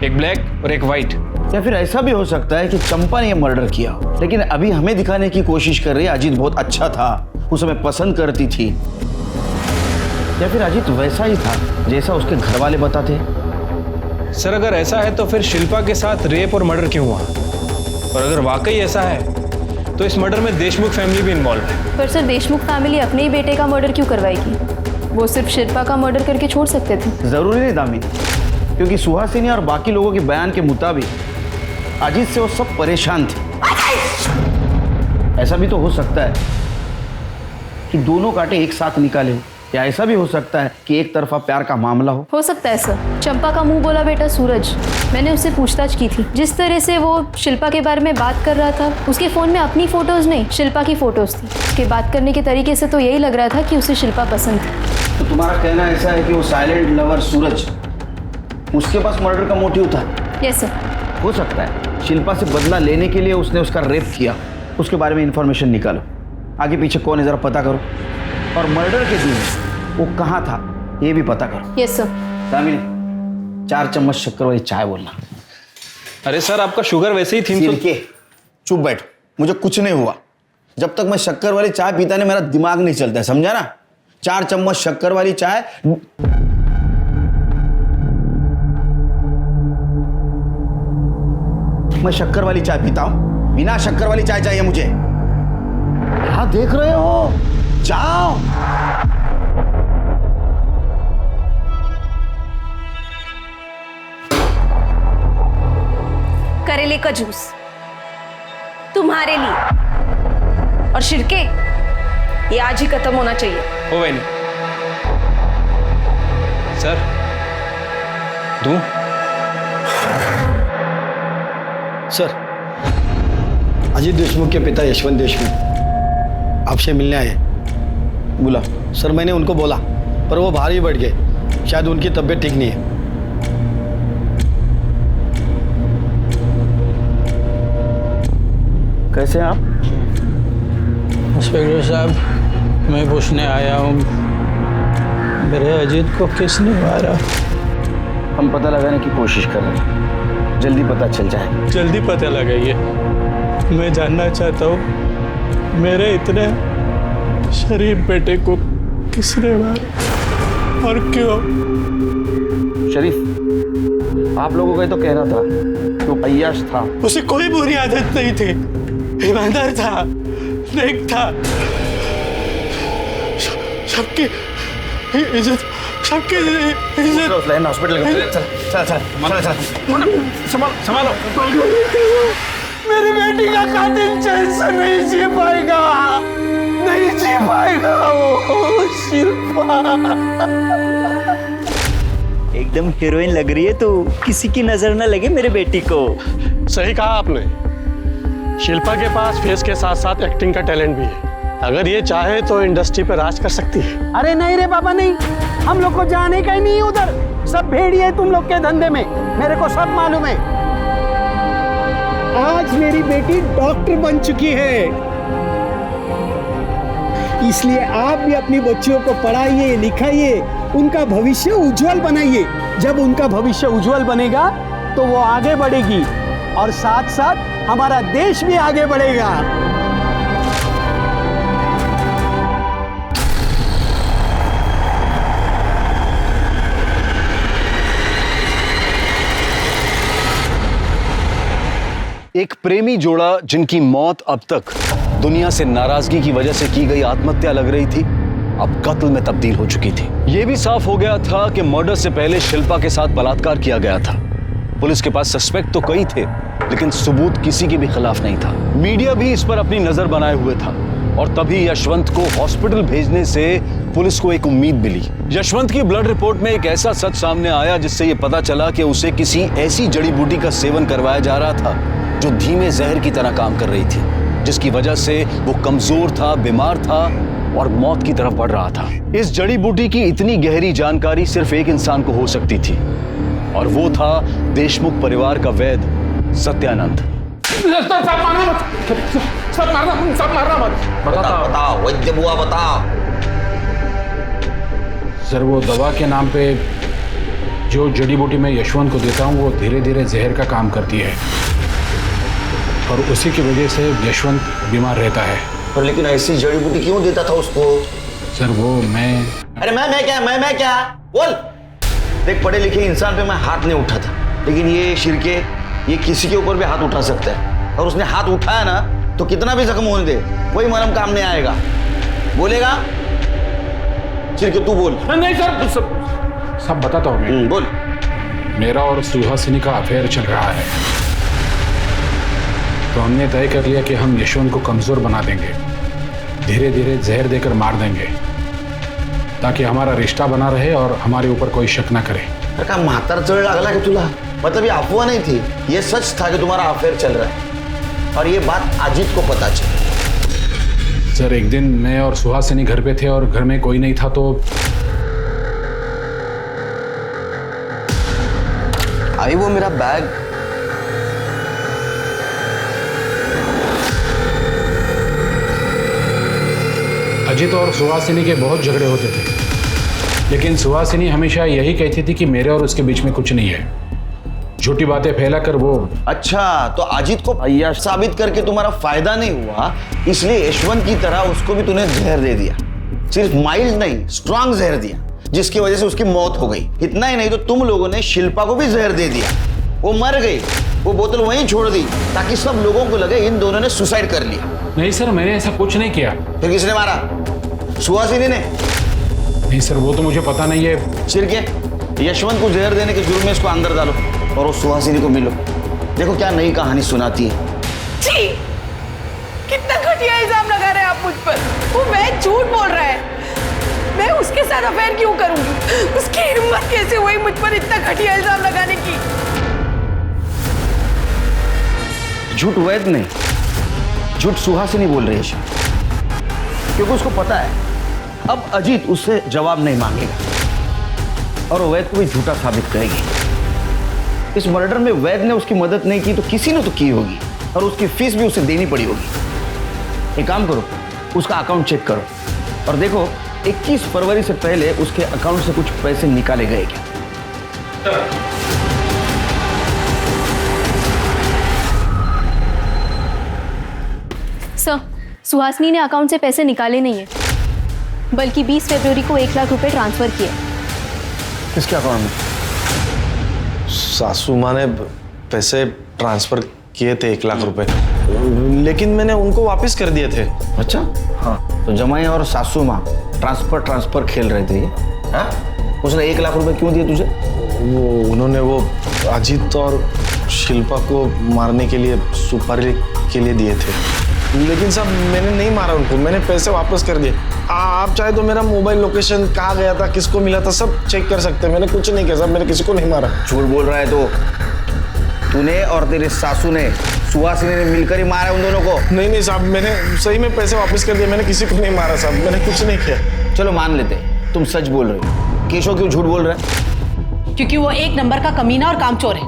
एक ब्लैक और एक व्हाइट। या फिर ऐसा भी हो सकता है कि चंपा ने यह मर्डर किया, लेकिन अभी हमें दिखाने की कोशिश कर रही है अजीत बहुत अच्छा था, उसे हमें पसंद करती थी। या फिर अजीत वैसा ही था जैसा उसके घर वाले बताते। सर अगर ऐसा है तो फिर शिल्पा के साथ रेप और मर्डर क्यों हुआ? और अगर वाकई ऐसा है तो इस मर्डर में देशमुख फैमिली भी इन्वॉल्व है। पर सर देशमुख फैमिली अपने ही बेटे का मर्डर क्यों करवाएगी? वो सिर्फ शिल्पा का मर्डर करके छोड़ सकते थे। जरूरी नहीं दामिनी, क्योंकि सुहासिनी और बाकी लोगों के बयान के मुताबिक अजीत से वो सब परेशान थे। ऐसा भी तो हो सकता है कि दोनों कांटे एक साथ निकाले हो, या ऐसा भी हो सकता है कि एक तरफा प्यार का मामला हो सकता है सर। चंपा का मुंह बोला बेटा सूरज, मैंने उससे पूछताछ की थी। जिस तरह से वो शिल्पा के बारे में बात कर रहा था, उसके फोन में अपनी फोटोज नहीं शिल्पा की फोटोज थी। उसके बात करने के तरीके से तो यही लग रहा था कि उसे शिल्पा पसंद थी। तो तुम्हारा कहना ऐसा है कि वो साइलेंट लवर सूरज, उसके पास मर्डर का मोटिव था? Yes sir. हो सकता है शिल्पा से बदला लेने के लिए उसने उसका रेप किया। उसके बारे में इंफॉर्मेशन निकालो, आगे पीछे कौन है जरा पता करो, और मर्डर के दिन वो कहाँ था ये भी पता करो। Yes sir. दामिनी 4 चम्मच शक्कर वाली चाय बोलना। अरे सर आपका शुगर वैसे ही थी तो चुप बैठ, मुझे कुछ नहीं हुआ। जब तक मैं शक्कर वाली चाय पीता नहीं मेरा दिमाग नहीं चलता है, समझा ना? 4 चम्मच शक्कर वाली चाय। मैं शक्कर वाली चाय पीता हूं, बिना शक्कर वाली चाय चाहिए मुझे। क्या देख रहे हो? जाओ। करेले का जूस तुम्हारे लिए, और शिरके ये आज ही खत्म होना चाहिए। हो गई नहीं सर, दूं? सर अजीत देशमुख के पिता यशवंत देशमुख आपसे मिलने आए। बोला सर, मैंने उनको बोला पर वो बाहर ही बैठ गए, शायद उनकी तबीयत ठीक नहीं है। कैसे आप? इंस्पेक्टर साहब, मैं पूछने आया हूँ मेरे अजीत को किसने मारा? हम पता लगाने की कोशिश कर रहे हैं, जल्दी पता चल जाए। जल्दी पता लगाइए। मैं जानना चाहता हूँ मेरे इतने शरीफ बेटे को किसने मारा और क्यों? शरीफ, आप लोगों का तो कहना था कि वो अय्याश था। उसे कोई बुरी आदत नहीं थी, ईमानदार था, नेक था, सबकी इज्जत, सबकी इज्जत। हॉस्पिटल संभालो। मेरी बेटी का कातिल चैन से नहीं जी पाएगा, नहीं जी पाएगा वो शिल्पा। एकदम हीरोइन लग रही है तो किसी की नजर ना लगे मेरे बेटी को। सही कहा आपने, शिल्पा के पास फेस के साथ साथ एक्टिंग का टैलेंट भी है। अगर ये चाहे तो इंडस्ट्री पे राज कर सकती है। अरे नहीं रे बाबा नहीं, हम लोग को जाने का ही नहीं है उधर। सब भेड़िए तुम लोग के धंधे में, मेरे को सब मालूम है। आज मेरी बेटी डॉक्टर बन चुकी है, इसलिए आप भी अपनी बच्चियों को पढ़ाइए लिखाइए, उनका भविष्य उज्जवल बनाइए। जब उनका भविष्य उज्जवल बनेगा तो वो आगे बढ़ेगी और साथ साथ हमारा देश भी आगे बढ़ेगा। एक प्रेमी जोड़ा जिनकी मौत अब तक दुनिया से नाराजगी की वजह से की गई आत्महत्या लग रही थी, अब कत्ल में तब्दील हो चुकी थी। यह भी साफ हो गया था कि मर्डर से पहले शिल्पा के साथ बलात्कार किया गया था। पुलिस के पास सस्पेक्ट तो कई थे, लेकिन सबूत किसी के भी खिलाफ नहीं था। मीडिया भी इस पर अपनी नजर बनाए हुए था और तभी यशवंत को हॉस्पिटल भेजने से पुलिस को एक उम्मीद मिली। यशवंत की ब्लड रिपोर्ट में एक ऐसा सच सामने आया जिससे यह पता चला कि उसे किसी ऐसी जड़ी बूटी का सेवन करवाया जा रहा था जो धीमे जहर की तरह काम कर रही थी, जिसकी वजह से वो कमजोर था, बीमार था और मौत की तरफ बढ़ रहा था। इस जड़ी बूटी की इतनी गहरी जानकारी सिर्फ एक इंसान को हो सकती थी और वो था देशमुख परिवार का वैद्य सत्यानंद। बताओ वैद्य बुआ बताओ। सर वो दवा के नाम पे जो जड़ी बूटी मैं यशवंत को देता हूँ वो धीरे धीरे जहर का काम करती है और उसी की वजह से यशवंत बीमार रहता है। पर लेकिन ऐसी जड़ी बूटी क्यों देता था उसको? सर वो मैं अरे मैं क्या बोल। देख पढ़े लिखे इंसान पे मैं हाथ नहीं उठा था, लेकिन ये शिरके ये किसी के ऊपर भी हाथ उठा सकता है और उसने हाथ उठाया ना तो कितना भी जख्म होने दे कोई मरहम काम नहीं आएगा। बोलेगा शिरके तू बोल। नहीं सर सब बताता हूँ मैं। बोल। मेरा और सुहासिनी का अफेयर चल रहा है, तो हमने तय कर लिया कि हम यशवंत को कमजोर बना देंगे, धीरे धीरे जहर देकर मार देंगे ताकि हमारा रिश्ता बना रहे और हमारे ऊपर कोई शक ना करे। अरे का मातर चढ़ लगला कि तुला? मतलब ये अफवाह नहीं थी, ये सच था कि तुम्हारा अफेयर चल रहा है और ये बात अजीत को पता चली। सर एक दिन मैं और सुहासिनी घर पे थे और घर में कोई नहीं था तो आई वो मेरा बैग। अजीत और सुहासिनी के बहुत झगड़े होते थे, लेकिन सुहासिनी हमेशा यही कहती थी कि मेरे और उसके बीच में कुछ नहीं है। झूठी बातें फैलाकर वो। अच्छा तो अजीत को अय्याश साबित करके तुम्हारा फायदा नहीं हुआ, इसलिए यशवंत की तरह उसको भी तूने जहर दे दिया। सिर्फ माइल्ड नहीं स्ट्रॉन्ग जहर दिया, जिसकी वजह से उसकी मौत हो गई। इतना ही नहीं तो तुम लोगों ने शिल्पा को भी जहर दे दिया, वो मर गई, वो बोतल वहीं छोड़ दी ताकि सब लोगों को लगे इन दोनों ने सुसाइड कर लिया। नहीं सर मैंने ऐसा कुछ नहीं किया। फिर किसने मारा? सुहासिनी ने? नहीं सर वो तो मुझे पता नहीं है। शिरके यशवंत को जहर देने के जुर्म में इसको अंदर डालो और उस सुहासिनी को मिलो, देखो क्या नई कहानी सुनाती है। जी कितना घटिया इल्जाम लगा रहे हैं आप मुझ पर। वो मैं झूठ बोल रहा है, मैं उसके साथ अफेयर क्यों करूंगी? उसकी हिम्मत कैसे हुई मुझ पर इतना घटिया इल्जाम लगाने की? झूठ वैद नहीं, झूठ सुहासिनी बोल रही है, क्योंकि उसको पता है अब अजीत उससे जवाब नहीं मांगेगा और वैद को भी झूठा साबित करेगी। इस मर्डर में वैद ने उसकी मदद नहीं की तो किसी ने तो की होगी और उसकी फीस भी उसे देनी पड़ी होगी। एक काम करो, उसका अकाउंट चेक करो और देखो 21 फरवरी से पहले उसके अकाउंट से कुछ पैसे निकाले गए क्या। सर सुहासिनी ने अकाउंट से पैसे निकाले नहीं है, बल्कि 20 फरवरी को 1 लाख रुपए ट्रांसफर किए। किसके अकाउंट में? सासू माँ ने पैसे ट्रांसफर किए थे 1 लाख रुपए, लेकिन मैंने उनको वापस कर दिए थे। अच्छा हाँ, तो जमाई और सासू माँ ट्रांसफर खेल रहे थे ये? हाँ? उसने 1 लाख रुपए क्यों दिए तुझे? उन्होंने वो अजीत और शिल्पा को मारने के लिए सुपारी के लिए दिए थे, लेकिन साहब मैंने नहीं मारा उनको, मैंने पैसे वापस कर दिए। आप चाहे तो मेरा मोबाइल लोकेशन कहाँ गया था, किसको मिला था, सब चेक कर सकते हैं। मैंने कुछ नहीं किया साहब, मैंने किसी को नहीं मारा। झूठ बोल रहा है तो तूने और तेरे सासू ने सुहासिनी ने मिलकर ही मारा उन दोनों को। नहीं नहीं साहब, मैंने सही में पैसे वापस कर दिए, मैंने किसी को नहीं मारा साहब, मैंने कुछ नहीं किया। चलो मान लेते तुम सच बोल रहे हो। केशव क्यों झूठ बोल रहा है? क्योंकि वो एक नंबर का कमीना और कामचोर है,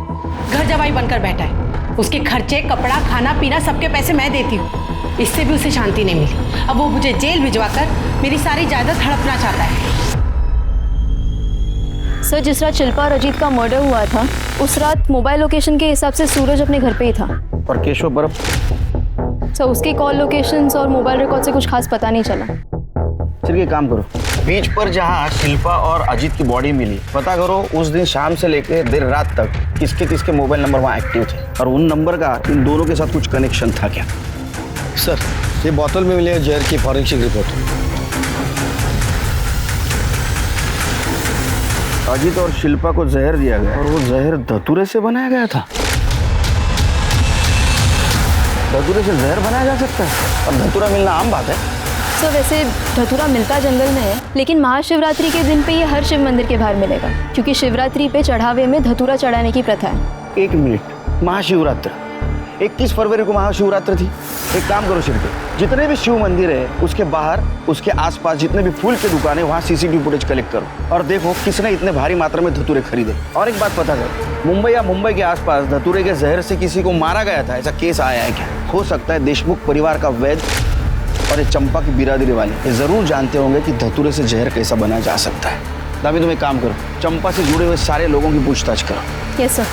घर जवाई बनकर बैठा है। उसके खर्चे, कपड़ा, खाना पीना सबके पैसे मैं देती हूँ। इससे भी उसे शांति नहीं मिली। अब वो मुझे जेल भिजवाकर मेरी सारी जायदाद हड़पना चाहता है। सर, जिस रात शिल्पा और अजीत का मर्डर हुआ था उस रात मोबाइल लोकेशन के हिसाब से सूरज अपने घर पे ही था। और केशव बर्फ? सर, उसकी कॉल लोकेशंस और मोबाइल रिकॉर्ड से कुछ खास पता नहीं चला। चलिए एक काम करो, बीच पर जहाँ शिल्पा और अजीत की बॉडी मिली पता करो उस दिन शाम से लेकर देर रात तक किसके किसके मोबाइल नंबर वहाँ एक्टिव थे और उन नंबर का इन दोनों के साथ कुछ कनेक्शन था क्या? सर, ये बोतल में मिले जहर की फॉरेंसिक रिपोर्ट। अजीत और शिल्पा को जहर दिया गया और वो जहर धतूरे से बनाया गया था। धतूरे से जहर बनाया जा सकता है और धतूरा मिलना आम बात है। सर, वैसे धतूरा मिलता जंगल में है, लेकिन महाशिवरात्रि के दिन पे ये हर शिव मंदिर के बाहर मिलेगा, क्योंकि शिवरात्रि पे चढ़ावे में धतूरा चढ़ाने की प्रथा है। एक मिनट, महाशिवरात्रि 21 फरवरी को महाशिवरात्रि थी। एक काम करो शिल्पी, जितने भी शिव मंदिर है उसके बाहर उसके आसपास जितने भी फूल की दुकानें वहाँ सीसीटीवी फुटेज कलेक्ट करो और देखो किसने इतने भारी मात्रा में धतूरे खरीदे। और एक बात पता करो, मुंबई या मुंबई के आसपास धतूरे के जहर से किसी को मारा गया था ऐसा केस आया है क्या? हो सकता है देशमुख परिवार का वैद्य और ये चंपा की बिरादरी वाले ये जरूर जानते होंगे कि धतूरे से जहर कैसा बनाया जा सकता है। तभी तुम एक काम करो, चंपा से जुड़े हुए सारे लोगों की पूछताछ करो। Yes sir.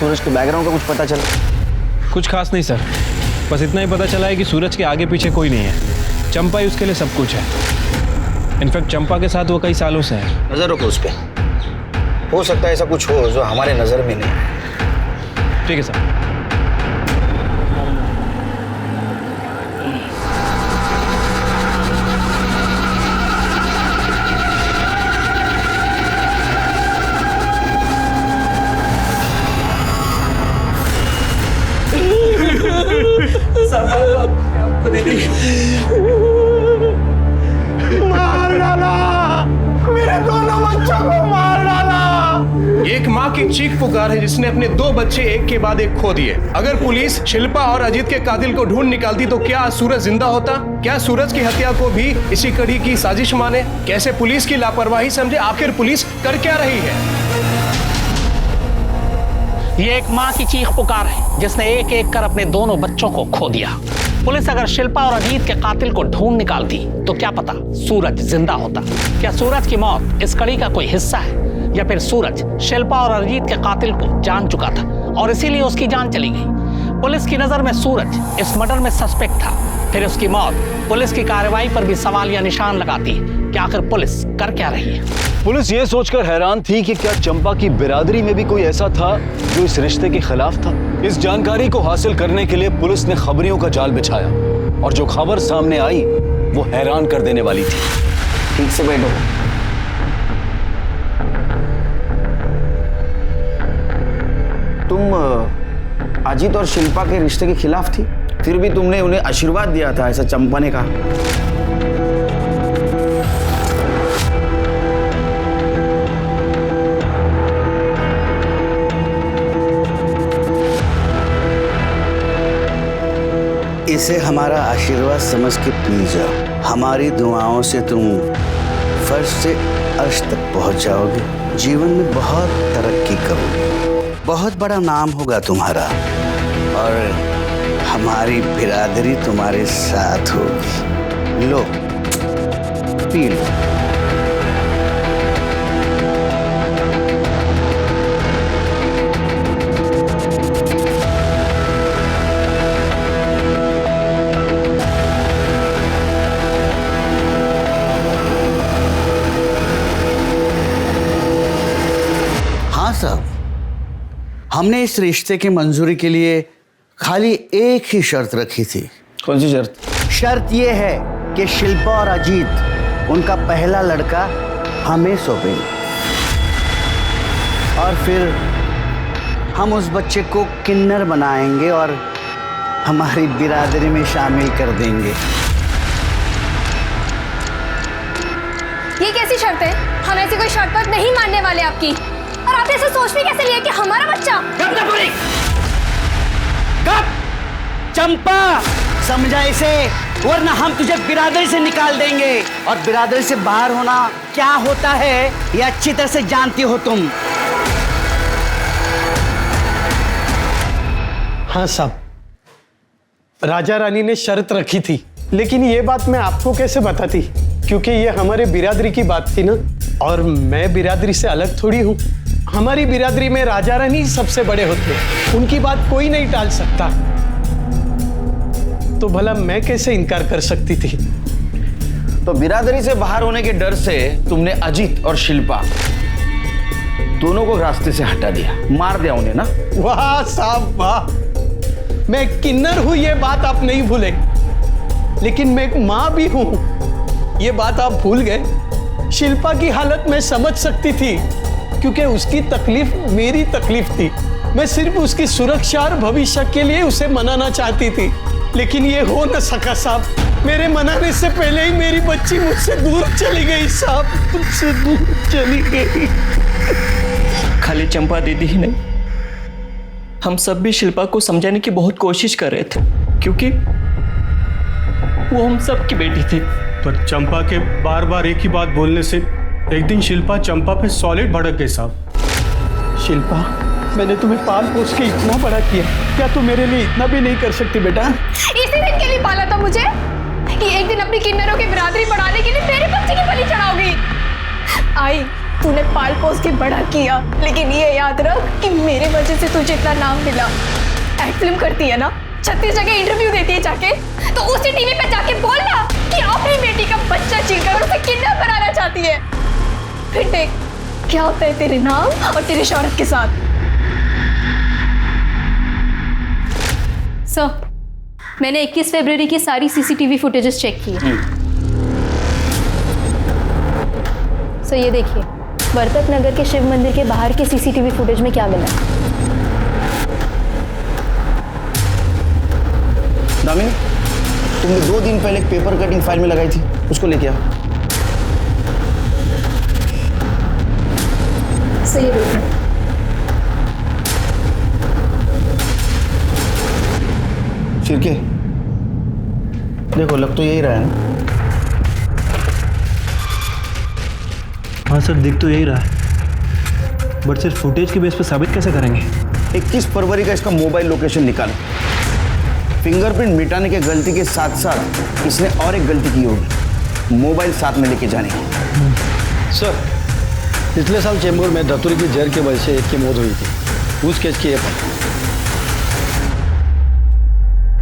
सूरज के बैकग्राउंड का कुछ पता चला? कुछ खास नहीं सर, बस इतना ही पता चला है कि सूरज के आगे पीछे कोई नहीं है। चंपा ही उसके लिए सब कुछ है। इनफैक्ट चंपा के साथ वो कई सालों से है। नजर रखो उस पर, हो सकता है ऐसा कुछ हो जो हमारे नजर में नहीं। ठीक है सर। मार डाला, मेरे दोनों बच्चों को मार डाला। एक माँ की चीख पुकार है जिसने अपने 2 बच्चे एक के बाद एक खो दिए। अगर पुलिस शिल्पा और अजीत के कातिल को ढूंढ निकालती तो क्या सूरज जिंदा होता? क्या सूरज की हत्या को भी इसी कड़ी की साजिश माने? कैसे पुलिस की लापरवाही समझे? आखिर पुलिस कर क्या रही है? ये एक माँ की चीख पुकार है जिसने एक एक कर अपने दोनों बच्चों को खो दिया। पुलिस अगर शिल्पा और अजीत के कातिल को ढूंढ निकालती तो क्या पता सूरज जिंदा होता। क्या सूरज की मौत इस कड़ी का कोई हिस्सा है या फिर सूरज शिल्पा और अजीत के कातिल को जान चुका था और इसीलिए उसकी जान चली गई? पुलिस की नजर में सूरज इस मर्डर में सस्पेक्ट था, फिर उसकी मौत पुलिस की कार्रवाई पर भी सवाल या निशान लगाती है कि आखिर पुलिस कर क्या रही है। पुलिस ये सोचकर हैरान थी कि क्या चंपा की बिरादरी में भी कोई ऐसा था जो इस रिश्ते के खिलाफ था। इस जानकारी को हासिल करने के लिए पुलिस ने खबरियों का जाल बिछाया और जो खबर सामने आई वो हैरान कर देने वाली थी। ठीक से बैठो। तुम अजीत और शिल्पा के रिश्ते के खिलाफ थी, फिर भी तुमने उन्हें आशीर्वाद दिया था, ऐसा चंपा ने कहा। इसे हमारा आशीर्वाद समझ के पी जाओ। हमारी दुआओं से तुम फर्श से अर्श तक पहुंच जाओगे, जीवन में बहुत तरक्की करोगे, बहुत बड़ा नाम होगा तुम्हारा और हमारी बिरादरी तुम्हारे साथ होगी। लो पी लो। साहब, हमने इस रिश्ते की मंजूरी के लिए खाली एक ही शर्त रखी थी। कौन सी शर्त? शर्त यह है कि शिल्पा और अजीत उनका पहला लड़का हमें सौंपेंगे और फिर हम उस बच्चे को किन्नर बनाएंगे और हमारी बिरादरी में शामिल कर देंगे। ये कैसी शर्त है? हम ऐसी कोई शर्त पर नहीं मानने वाले आपकी। और आपने ऐसे सोच भी कैसे लिया कि हमारा बच्चा? कब? चंपा, समझा इसे, वरना हम तुझे बिरादरी से निकाल देंगे। और बिरादरी से बाहर होना क्या होता है ये अच्छी तरह से जानती हो तुम। हाँ साहब, राजा रानी ने शर्त रखी थी, लेकिन ये बात मैं आपको कैसे बताती, क्योंकि ये हमारे बिरादरी की बात थी ना, और मैं बिरादरी से अलग थोड़ी हूँ। हमारी बिरादरी में राजा रानी सबसे बड़े होते हैं, उनकी बात कोई नहीं टाल सकता। तो भला मैं कैसे इनकार कर सकती थी? तो बिरादरी से बाहर होने के डर से तुमने अजीत और शिल्पा दोनों को रास्ते से हटा दिया, मार दिया उन्हें ना? वाह साहब वाह, मैं किन्नर हूं ये बात आप नहीं भूले, लेकिन मैं एक मां भी हूं ये बात आप भूल गए। शिल्पा की हालत मैं समझ सकती थी, क्योंकि उसकी तकलीफ मेरी तकलीफ थी। मैं सिर्फ उसकी सुरक्षा और भविष्य के लिए उसे मनाना चाहती थी, लेकिन ये हो न सका साहब। मेरे मनाने से पहले ही मेरी बच्ची मुझसे दूर चली गई साहब, मुझसे दूर चली गई। खाली चंपा दीदी ही नहीं, हम सब भी शिल्पा को समझाने की बहुत कोशिश कर रहे थे, क्योंकि वो हम सब की बेटी थी। पर चंपा के बार बार एक ही बात बोलने से एक दिन शिल्पा चंपा पे सॉलिड भड़क गई साहब। शिल्पा, मैंने तुम्हें पाल पोस के इतना बड़ा किया, क्या तुम मेरे लिए इतना भी नहीं कर सकती बेटा? इसी दिन के लिए पाला था मुझे कि एक दिन अपनी किन्नरों की बिरादरी बढ़ाने के लिए मेरे बच्चे की बलि चढ़ाओगी। आई, तूने पाल पोस के बड़ा किया, लेकिन ये याद रख कि मेरे वजह से तुझे इतना नाम मिला। एक्ट फिल्म करती है ना, 36 जगह इंटरव्यू देती है जाके, तो उसी टीवी पे जाके बोलना कि अपनी बेटी का बच्चा छीनकर उसे किडनैप बनाना चाहती है। फिर देख क्या होता है तेरे नाम और तेरी शौहरत के साथ। सर, मैंने 21 फरवरी की सारी सीसीटीवी फुटेजेस चेक की है। सर ये देखिए, वर्तक नगर के शिव मंदिर के बाहर के सीसीटीवी फुटेज में क्या मिला। दामिनी, तुमने 2 दिन पहले एक पेपर कटिंग फाइल में लगाई थी, उसको लेके आओ। सही देखिए, शिरके, देखो लग तो यही रहा है ना? हाँ सर, दिख तो यही रहा है, बट सिर्फ फुटेज के बेस पे साबित कैसे करेंगे? 21 फरवरी का इसका मोबाइल लोकेशन निकालो। फिंगरप्रिंट मिटाने के गलती के साथ साथ इसने और एक गलती की होगी, मोबाइल साथ में लेके जाने की। सर, पिछले साल चेंबूर में धतूरे की जहर की वजह से एक की मौत हुई थी, उस केस की ये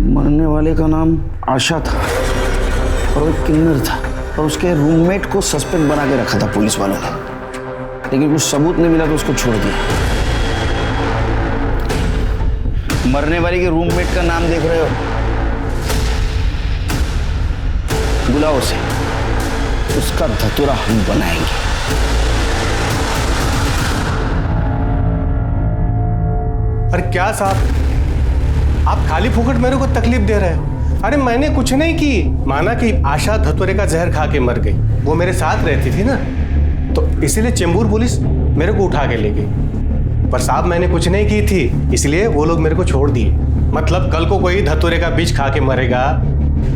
मरने वाले का नाम आशा था और वो किन्नर था, और उसके रूममेट को सस्पेक्ट बना के रखा था पुलिस वालों ने, लेकिन कुछ सबूत नहीं मिला तो उसको छोड़ दिया। मरने वाले के रूममेट का नाम देख रहे हो? बुलाओ उसे, उसका धतूरा हम बनाएंगे। अरे क्या साहब, आप खाली फुकट मेरे को तकलीफ दे रहे हो। अरे मैंने कुछ नहीं की, माना कि आशा धतूरे का जहर खा के मर गई, वो मेरे साथ रहती थी ना, तो इसीलिए चेंबूर पुलिस मेरे को उठा के ले गई। पर साहब मैंने कुछ नहीं की थी, इसलिए वो लोग मेरे को छोड़ दिए। मतलब कल को कोई धतूरे का बीज खा के मरेगा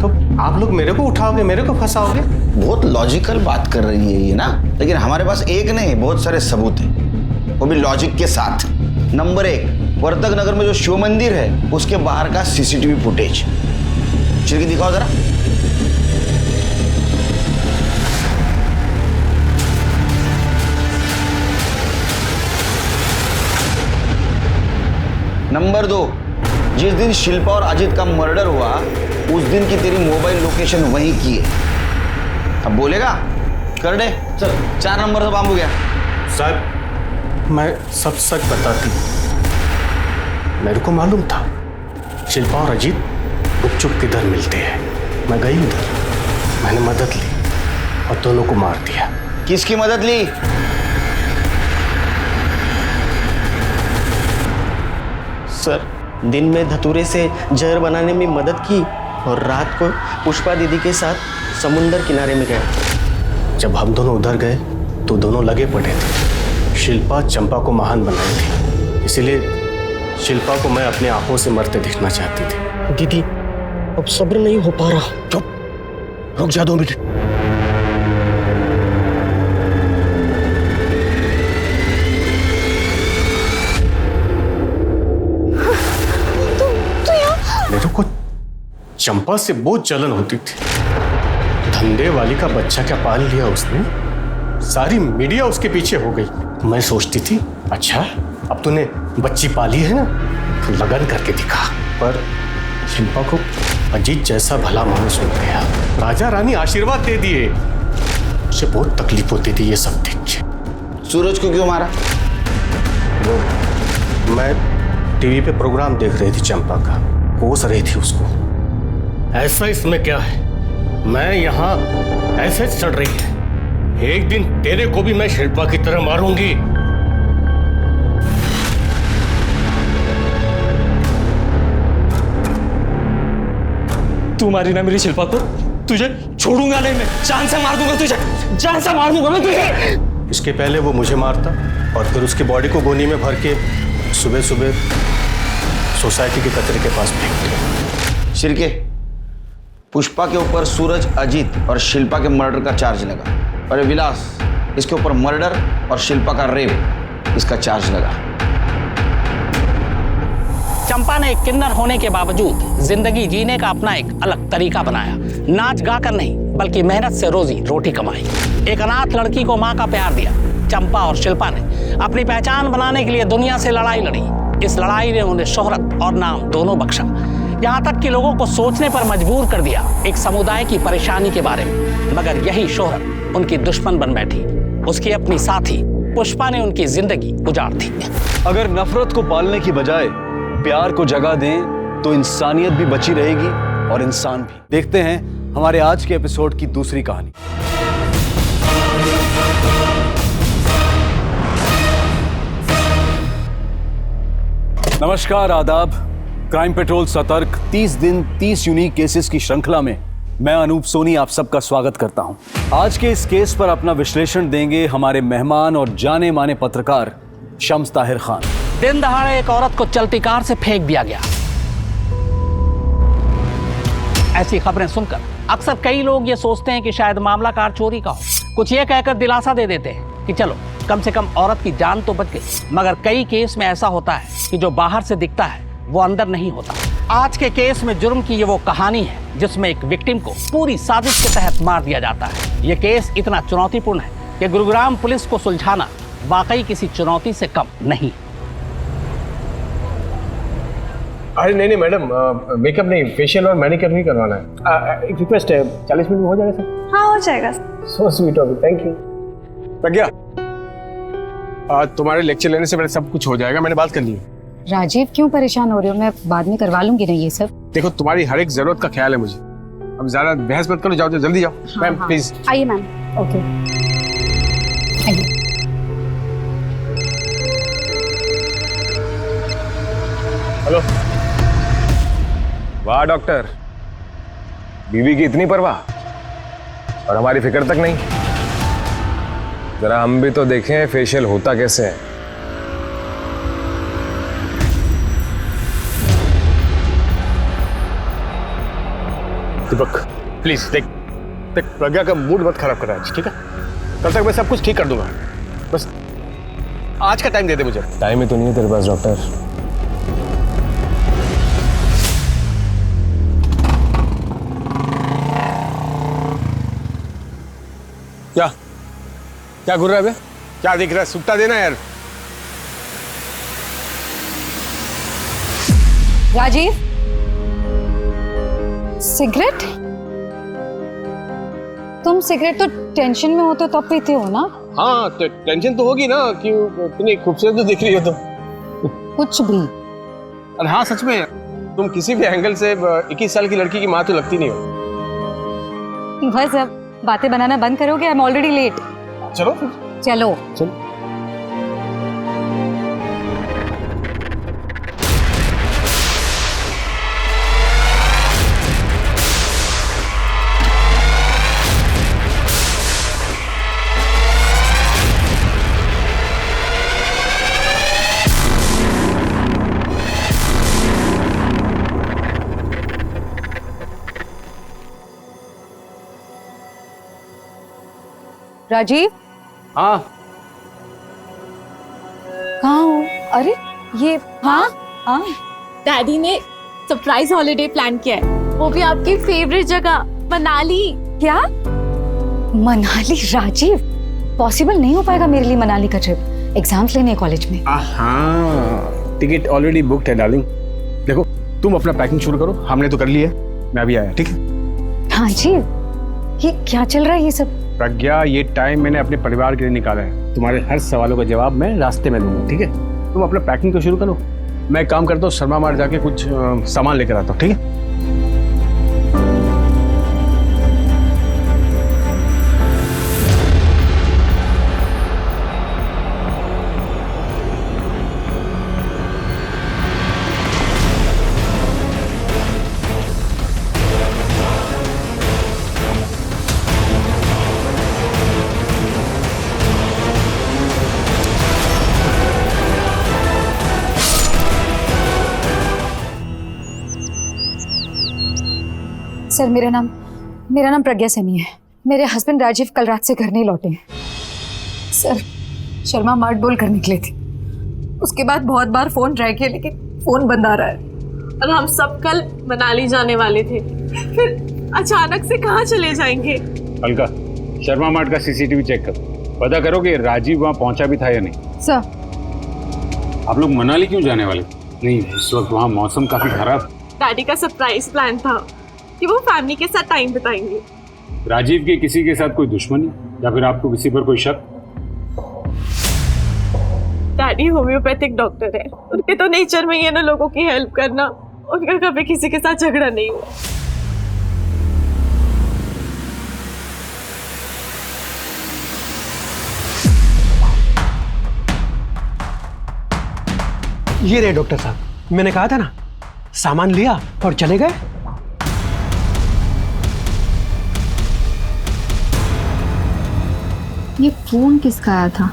तो आप लोग मेरे को उठाओगे, मेरे को फंसाओगे। बहुत लॉजिकल बात कर रही है ये ना, लेकिन हमारे पास एक नहीं बहुत सारे सबूत हैं, वो भी लॉजिक के साथ। नंबर 1, वर्तक नगर में जो शिव मंदिर है उसके बाहर का सीसीटीवी फुटेज। चिरकी दिखाओ जरा। नंबर 2, जिस दिन शिल्पा और अजित का मर्डर हुआ उस दिन की तेरी मोबाइल लोकेशन वहीं की है। अब बोलेगा? कर दे। चल 4 नंबर तो बांब हो गया। सर मैं सब सच बताती, मेरे को मालूम था शिल्पा और अजीत गुपचुप किधर मिलते हैं। मैं गई उधर, मैंने मदद ली और दोनों को मार दिया। किसकी मदद ली? सर, दिन में धतूरे से जहर बनाने में मदद की और रात को पुष्पा दीदी के साथ समुंदर किनारे में गए। जब हम दोनों उधर गए तो दोनों लगे पड़े थे। शिल्पा चंपा को महान बनाई थी, इसीलिए शिल्पा को मैं अपनी आंखों से मरते देखना चाहती थी। दीदी अब सब्र नहीं हो पा रहा। चुप, रुक जा 2 मिनट। मेरे को चंपा से बहुत जलन होती थी। धंधे वाली का बच्चा क्या पाल लिया उसने, सारी मीडिया उसके पीछे हो गई। मैं सोचती थी अच्छा अब तूने बच्ची पाली है ना तो लगन करके दिखा, पर शिल्पा को अजीत जैसा भला मानुस मिल गया। राजा रानी आशीर्वाद दे दिए। मुझे बहुत तकलीफ होती थी ये सब देख के। सूरज को क्यों मारा? वो मैं टीवी पे प्रोग्राम देख रही थी, चंपा का कोस रही थी उसको। ऐसा इसमें क्या है, मैं यहाँ ऐसे चढ़ रही है। एक दिन तेरे को भी मैं शिल्पा की तरह मारूंगी। तू मारी ना मेरी शिल्पा को, तुझे छोड़ूंगा नहीं मैं, जान से मार दूंगा तुझे, जान से मार दूंगा मैं तुझे। इसके पहले वो मुझे मारता और फिर उसकी बॉडी को गोनी में भर के सुबह सुबह सोसाइटी के कचरे के पास फेंक दिया। शिर्के, पुष्पा के ऊपर सूरज, अजीत और शिल्पा के मर्डर का चार्ज लगा, और विलास इसके ऊपर मर्डर और शिल्पा का रेप इसका चार्ज लगा। चंपा ने एक किन्नर होने के बावजूद जिंदगी जीने का अपना एक अलग तरीका बनाया। नाच गाकर नहीं बल्कि मेहनत से रोजी रोटी कमाई। एक अनाथ लड़की को माँ का प्यार दिया। चंपा और शिल्पा ने अपनी पहचान बनाने के लिए दुनिया से लड़ाई लड़ी। इस लड़ाई ने उन्हें शोहरत और नाम दोनों बख्शा, यहाँ तक कि लोगों को सोचने पर मजबूर कर दिया एक समुदाय की परेशानी के बारे में। मगर यही शोहरत उनकी दुश्मन बन बैठी। उसकी अपनी साथी पुष्पा ने उनकी जिंदगी उजाड़ दी। अगर नफरत को पालने की बजाय प्यार को जगह दें तो इंसानियत भी बची रहेगी और इंसान भी। देखते हैं हमारे आज के एपिसोड की दूसरी कहानी। नमस्कार, आदाब। क्राइम पेट्रोल सतर्क 30 दिन 30 यूनिक केसेस की श्रृंखला में मैं अनूप सोनी आप सबका स्वागत करता हूं। आज के इस केस पर अपना विश्लेषण देंगे हमारे मेहमान और जाने माने पत्रकार शम्स ताहिर खान। दिन दहाड़े एक औरत को चलती कार से फेंक दिया गया। ऐसी खबरें सुनकर अक्सर कई लोग ये सोचते हैं कि शायद मामला कार चोरी का हो। कुछ ये कहकर दिलासा दे देते हैं कि चलो कम से कम औरत की जान तो बच गई। मगर कई केस में ऐसा होता है कि जो बाहर से दिखता है वो अंदर नहीं होता। आज के केस में जुर्म की ये वो कहानी है जिसमें एक विक्टिम को पूरी साजिश के तहत मार दिया जाता है। ये केस इतना चुनौतीपूर्ण है कि गुरुग्राम पुलिस को सुलझाना वाकई किसी चुनौती से कम नहीं। अरे नहीं मैडम, मेकअप नहीं, फेशियल और मैनिक्योर भी करवाना है। एक रिक्वेस्ट है, 40 मिनट में हो जाएगा सर? हाँ हो जाएगा। So sweet of you, thank you. Pragya, तुम्हारे लेक्चर लेने से पहले सब कुछ हो जाएगा, मैंने बात कर ली है। राजीव क्यों परेशान हो रहे हो, मैं बाद में करवा लूंगी ना ये सब। देखो तुम्हारी हर एक जरूरत का ख्याल है मुझे। अब ज्यादा बहस मत करो, जाओ जल्दी जाओ। मैम प्लीज आइए मैम। ओके आइए। हेलो। वाह डॉक्टर, बीवी की इतनी परवाह और हमारी फिक्र तक नहीं। जरा हम भी तो देखें फेशियल होता कैसे है। दीपक प्लीज देख प्रज्ञा का मूड मत खराब कर रहा है, ठीक है? कल तक मैं सब कुछ ठीक कर दूंगा, बस आज का टाइम दे दे मुझे। टाइम ही तो नहीं है तेरे पास डॉक्टर। क्या घूर रहा है बे? क्या दिख रहा है? सुट्टा देना यार। राजीव, सिगरेट? तुम सिगरेट तो टेंशन में हो तो तब पीते हो ना? हाँ तो टेंशन तो होगी ना, क्यों इतनी खूबसूरत तो दिख रही हो तो। कुछ भी। अरे हाँ सच में, तुम किसी भी एंगल से 21 साल की लड़की की माँ तो लगती नहीं हो। बस अब बातें बनाना बंद करोगे? I am already late. चलो चलो चलो। राजीव, हाँ कहाँ हो? अरे ये हाँ हाँ डैडी ने सरप्राइज हॉलिडे प्लान किया है, वो भी आपकी फेवरेट जगह मनाली। क्या? मनाली? राजीव, पॉसिबल नहीं हो पाएगा मेरे लिए मनाली का ट्रिप। एग्जाम्स लेने कॉलेज में। हाँ, टिकट ऑलरेडी बुक्ड है डार्लिंग। देखो तुम अपना पैकिंग शुरू करो, हमने तो कर लिया है, मैं अभी आया, ठीक है? हाँ जी, ये क्या चल रहा है ये सब? प्रज्ञा, ये टाइम मैंने अपने परिवार के लिए निकाला है, तुम्हारे हर सवालों का जवाब मैं रास्ते में दूंगा, ठीक है? तुम अपना पैकिंग तो शुरू करो, मैं काम करता हूँ, शर्मा मार्ट जाके कुछ सामान लेकर आता हूँ, ठीक है? सर, मेरा नाम प्रज्ञा सैनी है। मेरे हस्बैंड राजीव कल रात से घर नहीं लौटे हैं। सर, शर्मा मार्ट बोल कर निकले थे, उसके बाद बहुत बार फोन ट्राई किया लेकिन फोन बंद आ रहा है। और हम सब कल मनाली जाने वाले थे, फिर अचानक से कहाँ चले जाएंगे? अलका, शर्मा मार्ट का सीसीटीवी चेक करो, पता करो कि राजीव वहाँ पहुँचा भी था या नहीं। सर, आप लोग मनाली क्यों जाने वाले? नहीं, इस वक्त वहाँ मौसम काफी खराब। डैडी का सरप्राइज प्लान था कि वो फैमिली के साथ टाइम बिताएंगे। राजीव के किसी के साथ कोई दुश्मनी या फिर आपको किसी पर कोई शक? डैडी होम्योपैथिक डॉक्टर है, उनके तो नेचर में ही है ना लोगों की हेल्प करना, उनका कभी किसी के साथ झगड़ा नहीं हुआ। ये रहे डॉक्टर साहब, मैंने कहा था ना, सामान लिया और चले गए। ये फोन किसका आया था?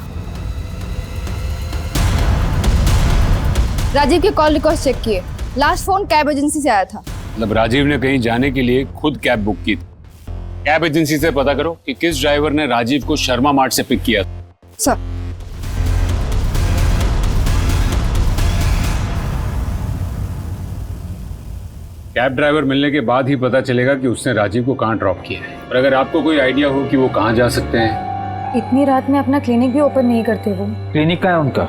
राजीव के कॉल रिकॉर्ड चेक किए, लास्ट फोन कैब एजेंसी से आया था। मतलब राजीव ने कहीं जाने के लिए खुद कैब बुक की थी। कैब एजेंसी से पता करो कि किस ड्राइवर ने राजीव को शर्मा मार्ट से पिक किया था। सर, कैब ड्राइवर मिलने के बाद ही पता चलेगा कि उसने राजीव को कहाँ ड्रॉप किया है। और अगर आपको कोई आइडिया हो कि वो कहाँ जा सकते हैं? इतनी रात में अपना क्लिनिक भी ओपन नहीं करते वो। क्लिनिक कहाँ है उनका?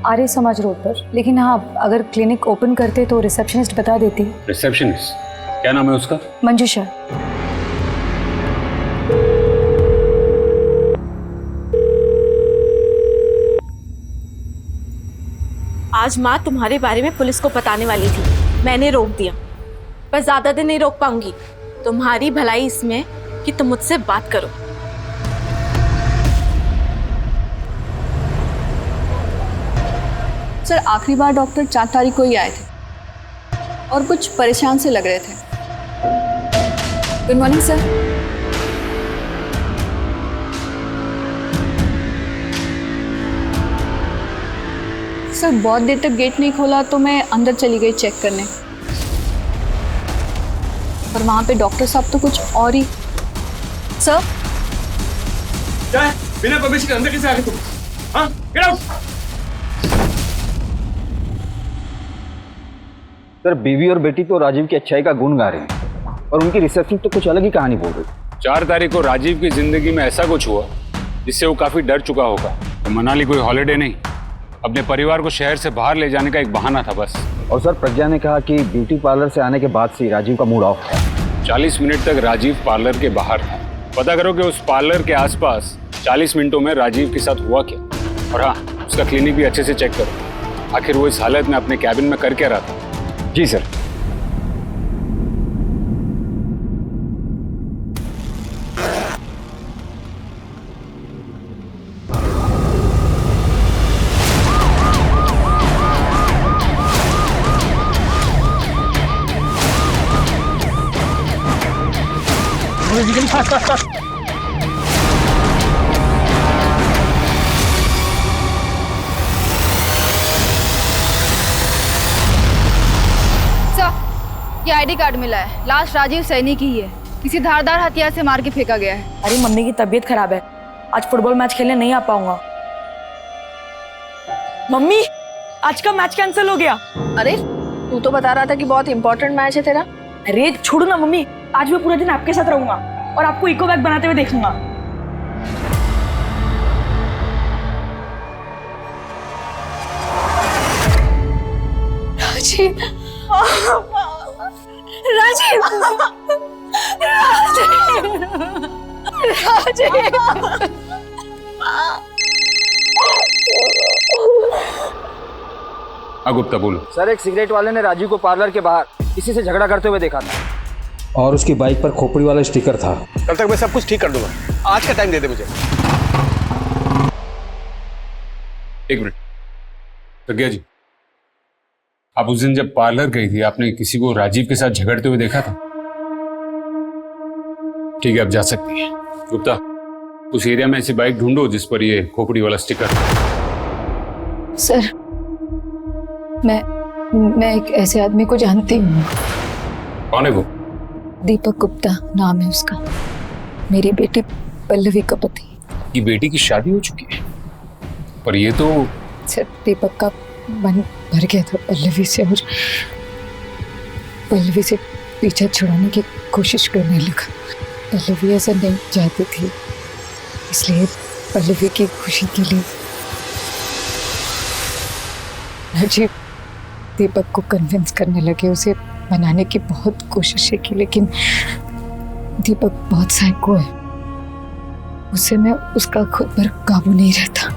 आर्य समाज रोड पर। लेकिन हाँ, अगर क्लिनिक ओपन करते तो रिसेप्शनिस्ट बता देती। रिसेप्शनिस्ट? क्या नाम है उसका? मंजूषा। आज माँ तुम्हारे बारे में पुलिस को बताने वाली थी, मैंने रोक दिया, पर ज्यादा दिन नहीं रोक पाऊंगी। तुम्हारी भलाई इसमें कि तुम मुझसे बात करो। सर, आखिरी बार डॉक्टर 4 तारीख को ही आए थे और कुछ परेशान से लग रहे थे। Good morning sir. सर, बहुत देर तक गेट नहीं खोला तो मैं अंदर चली गई चेक करने, पर वहां पे डॉक्टर साहब तो कुछ और ही। सर, क्या है? बिना परमिशन के अंदर कैसे आ गए तुम? हाँ, गेट आउट। सर, बीवी और बेटी तो राजीव की अच्छाई का गुण गा रही हैं और उनकी रिसेप्शन तो कुछ अलग ही कहानी बोल रही। 4 तारीख को राजीव की जिंदगी में ऐसा कुछ हुआ जिससे वो काफी डर चुका होगा। तो मनाली कोई हॉलिडे नहीं, अपने परिवार को शहर से बाहर ले जाने का एक बहाना था बस। और सर, प्रज्ञा ने कहा कि ब्यूटी पार्लर से आने के बाद से राजीव का मूड ऑफ था। 40 मिनट तक राजीव पार्लर के बाहर था। पता करो कि उस पार्लर के आसपास 40 मिनटों में राजीव के साथ हुआ क्या। और हाँ, उसका क्लिनिक भी अच्छे से चेक करो, आखिर वो इस हालत में अपने कैबिन में कर क्या रहा था। जी सर। ये आईडी कार्ड मिला है, लास्ट राजीव सैनी की ही है। किसी धारदार हथियार से मार के फेंका गया है। अरे मम्मी की तबीयत खराब है, आज फुटबॉल मैच खेलने नहीं आ पाऊंगा। मम्मी, आज का मैच कैंसिल हो गया। अरे तू तो बता रहा था कि बहुत इंपॉर्टेंट मैच है तेरा। अरे छोड़ो ना मम्मी, आज मैं पूरा दिन आपके साथ रहूंगा और आपको इको बैग बनाते हुए देखूंगा। राजीव, राजीव, राजीव, राजीव। गुप्ता बोलो। सर, एक सिगरेट वाले ने राजीव को पार्लर के बाहर किसी से झगड़ा करते हुए देखा था और उसकी बाइक पर खोपड़ी वाला स्टिकर था। कल तक मैं सब कुछ ठीक कर दूंगा, आज का टाइम दे दे मुझे। एक मिनट प्रज्ञा जी, आप उस दिन जब पार्लर गई थी आपने किसी को राजीव के साथ झगड़ते हुए देखा था? ठीक है, आप जा सकती हैं। गुप्ता, उस एरिया में ऐसी बाइक ढूंढो जिस पर ये खोपड़ी वाला स्टिकर। सर, मैं एक ऐसे आदमी को जानती हूँ। कौन है वो? दीपक गुप्ता नाम है उसका, मेरी बेटी पल्लवी का पति। ये बेटी की शादी हो चुकी है, पर ये तो सर, दीपक का मन भर गया था पल्लवी से और पल्लवी से पीछा छुड़ाने की कोशिश करने लगा। पल्लवी ऐसा नहीं चाहती थी, इसलिए पल्लवी की खुशी के लिए राजीव दीपक को कन्विंस करने लगे, उसे मनाने की बहुत कोशिशें की, लेकिन दीपक बहुत साइको है, उसे में उसका खुद पर काबू नहीं रहता।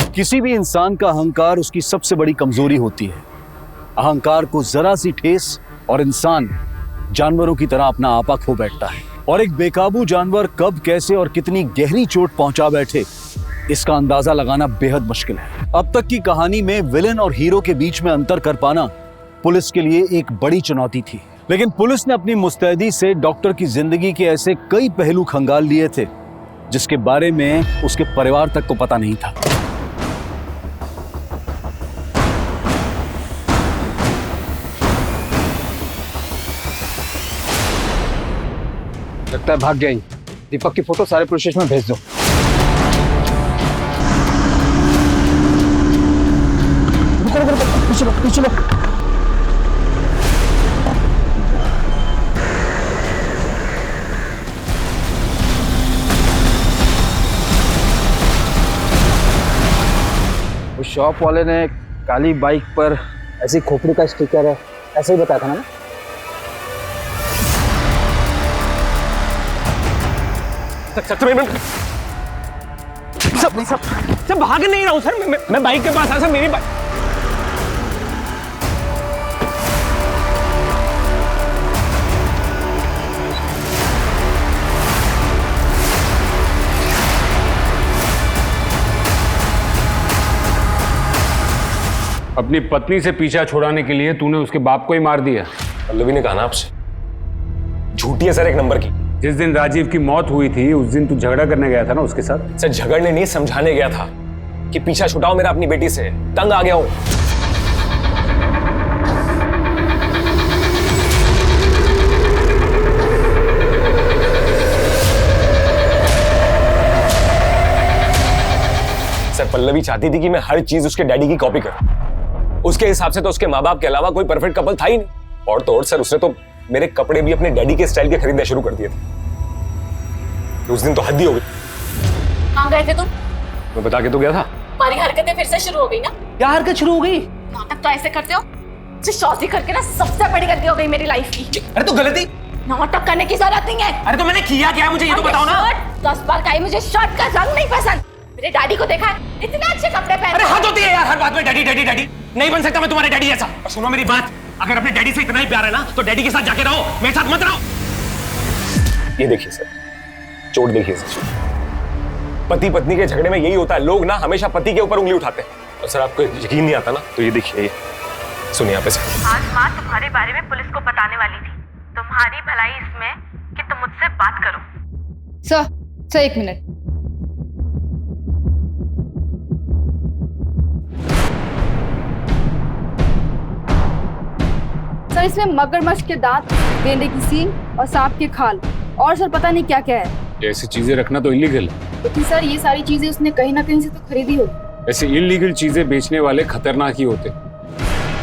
किसी भी इंसान का अहंकार उसकी सबसे बड़ी कमजोरी होती है। अहंकार को जरा सी ठेस और इंसान जानवरों की तरह अपना आपा खो बैठता है, और एक बेकाबू जानवर कब, कैसे और कितनी गहरी चोट पहुंचा बैठे इसका अंदाजा लगाना बेहद मुश्किल है। अब तक की कहानी में विलेन और हीरो के बीच में अंतर कर पाना पुलिस के लिए एक बड़ी चुनौती थी, लेकिन पुलिस ने अपनी मुस्तैदी से डॉक्टर की जिंदगी के ऐसे कई पहलू खंगाल लिए थे जिसके बारे में उसके परिवार तक को पता नहीं था। लगता है भाग गया ही। दीपक की फोटो सारे पुलिस स्टेशन में भेज दो। पीछे लो। उस शॉप वाले ने काली बाइक पर ऐसी खोपड़ी का स्टिकर है, ऐसे ही बताया था ना? सब भाग नहीं रहा हूँ सर, मैं बाइक के पास आया सर, मेरी बाइक। अपनी पत्नी से पीछा छुड़ाने के लिए तूने उसके बाप को ही मार दिया। पल्लवी ने कहा ना आपसे, झूठी है सर एक नंबर की। जिस दिन राजीव की मौत हुई थी उस दिन तू झगड़ा करने गया था ना उसके साथ? सर झगड़ने नहीं, समझाने गया था कि पीछा छुड़ाओ मेरा अपनी बेटी से, तंग आ गया हूं। सर पल्लवी चाहती थी कि मैं हर चीज उसके डैडी की कॉपी करूं। उसके हिसाब से तो उसके माँ बाप के अलावा कोई परफेक्ट कपल था ही नहीं। और तो और सर उसने तो मेरे कपड़े भी अपने डैडी के स्टाइल के खरीदने शुरू कर दिए थे। उस दिन तो हद ही हो गई। कहाँ गए थे तुम? मैं बता के तो गया था। तुम्हारी हरकतें फिर से शुरू हो गई ना? क्या हरकत शुरू हो गई? नाटक तो ऐसे करते हो, शादी करके ना सबसे बड़ी गलती हो गई मेरी लाइफ की। अरे तो गलती नाटक करने की जरूरत नहीं है। अरे तो मैंने किया क्या है मुझे ये तो बताओ ना। 10 बार कही मुझे शर्ट का रंग नहीं पसंद। मेरे डैडी को देखा है इतने अच्छे कपड़े पहन। अरे हद होती है यार, हर बात में डैडी डैडी डैडी। नहीं बन सकता मैं तुम्हारे डैडी जैसा। और सुनो मेरी बात, अगर अपने डैडी से इतना ही प्यार है ना तो डैडी के साथ जाके रहो, मेरे साथ मत रहो। ये देखिए सर, चोट देखिए सर। पति पत्नी के झगड़े में यही होता है, लोग ना हमेशा पति के ऊपर उंगली उठाते हैं। और सर आपको यकीन नहीं आता ना तो ये देखिए, सुनिए आप इसे। आज माँ तुम्हारे बारे में पुलिस को बताने वाली थी। तुम्हारी भलाई इसमें कि तुम मुझसे बात करो। सर एक मिनट। सर इसमें मगरमच्छ के दांत, गेंडे की सींग और सांप की खाल और सर पता नहीं क्या क्या है। ये ऐसी चीजें रखना तो इलीगल है। लेकिन सर ये सारी चीजें उसने कहीं ना कहीं से तो खरीदी होगी। ऐसे इलीगल चीजें बेचने वाले खतरनाक ही होते।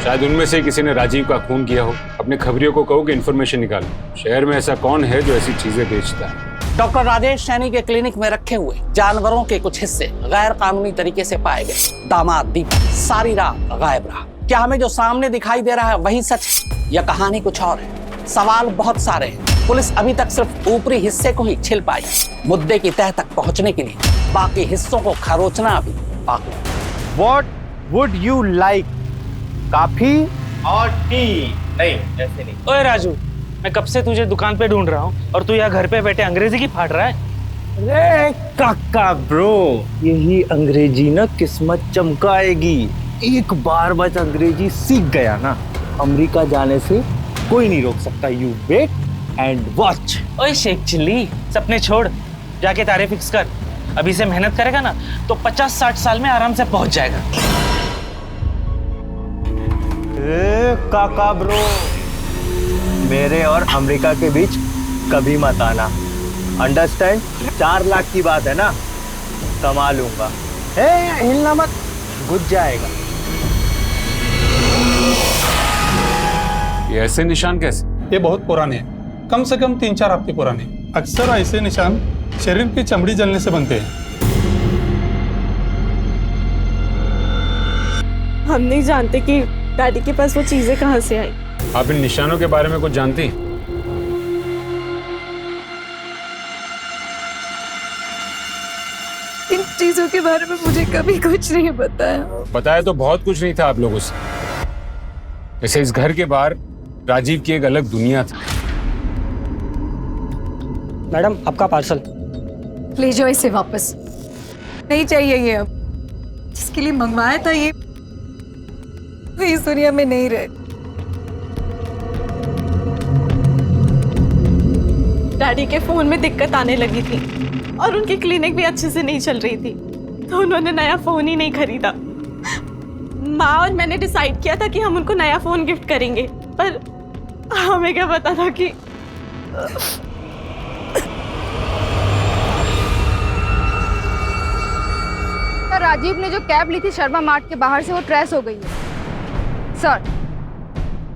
शायद उनमें से किसी ने राजीव का खून किया हो। अपने खबरियों को कहो कि इन्फॉर्मेशन निकालो। शहर में ऐसा कौन है जो ऐसी चीजें बेचता है? डॉक्टर राजेश सैनी के क्लिनिक में रखे हुए जानवरों के कुछ हिस्से गैर कानूनी तरीके से पाए गए। दामाद दीपक सारी रात गायब रहा। क्या हमें जो सामने दिखाई दे रहा है वही सच है या कहानी कुछ और है? सवाल बहुत सारे हैं। पुलिस अभी तक सिर्फ ऊपरी हिस्से को ही छिल पाई। मुद्दे की तह तक पहुंचने के लिए बाकी हिस्सों को खरोचना अभी बाकी। What would you like? Coffee और टी? नहीं, ऐसे नहीं। ओए राजू, मैं कब से तुझे दुकान पे ढूंढ रहा हूँ और तू यहाँ घर पे बैठे अंग्रेजी की फाड़ रहा है। अरे काका ब्रो, यही अंग्रेजी ना किस्मत चमकाएगी। एक बार बस अंग्रेजी सीख गया ना, अमेरिका जाने से कोई नहीं रोक सकता। You wait and watch. ओए शेख चिल्ली, सपने छोड़, जाके तारे फिक्स कर। अभी से मेहनत करेगा ना तो 50-60 साल में आराम से पहुंच जाएगा। ए काका ब्रो, मेरे और अमेरिका के बीच कभी मत आना, अंडरस्टैंड? 4 लाख की बात है ना, कमा लूंगा। हिलना मत, घुस जाएगा। ये ऐसे निशान कैसे? ये बहुत पुराने हैं, कम से कम 3-4 हफ्ते पुराने। अक्सर ऐसे निशान शरीर की चमड़ी जलने से बनते हैं। हम नहीं जानते कि डैडी के पास वो चीजें कहाँ से आई। आप इन निशानों के बारे में कुछ जानती हैं? इन चीजों के बारे में मुझे कभी कुछ नहीं बताया। बताया तो बहुत कुछ नहीं था आप लोगों से। वैसे इस घर के बाहर राजीव की एक अलग दुनिया थी। मैडम आपका पार्सल। ले जाओ इसे वापस। नहीं चाहिए ये अब। जिसके लिए मंगवाया था ये इस दुनिया में नहीं रहे। डैडी के फोन में दिक्कत आने लगी थी और उनकी क्लिनिक भी अच्छे से नहीं चल रही थी, तो उन्होंने नया फोन ही नहीं खरीदा। माँ और मैंने डिसाइड किया था कि हम उनको नया फोन गिफ्ट करेंगे, पर हमें क्या पता था कि राजीव ने जो कैब ली थी शर्मा मार्ट के बाहर से, वो ट्रेस हो गई है सर।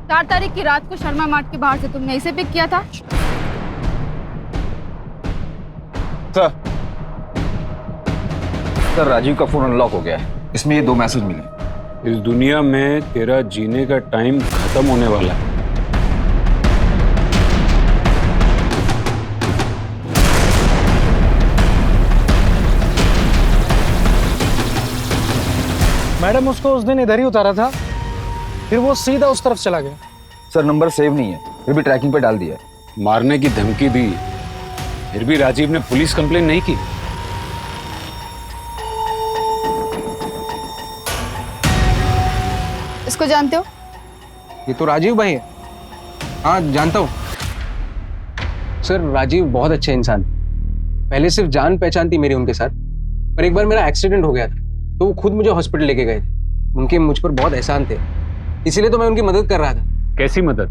4 तारीख की रात को शर्मा मार्ट के बाहर से तुमने इसे पिक किया था? सर राजीव का फोन अनलॉक हो गया है। इसमें ये 2 मैसेज मिले। इस दुनिया में तेरा जीने का टाइम खत्म होने वाला है। मैडम उसको उस दिन इधर ही उतारा था, फिर वो सीधा उस तरफ चला गया। सर नंबर सेव नहीं है, फिर भी ट्रैकिंग पे डाल दिया है। मारने की धमकी दी, फिर भी राजीव ने पुलिस कंप्लेन नहीं की। इसको जानते हो? ये तो राजीव भाई है। हाँ जानता हूँ सर। राजीव बहुत अच्छे इंसान, पहले सिर्फ जान पहचान थी मेरी उनके साथ, पर एक बार मेरा एक्सीडेंट हो गया था तो वो खुद मुझे हॉस्पिटल लेके गए थे। उनके मुझ पर बहुत एहसान थे, इसीलिए तो मैं उनकी मदद कर रहा था। कैसी मदद?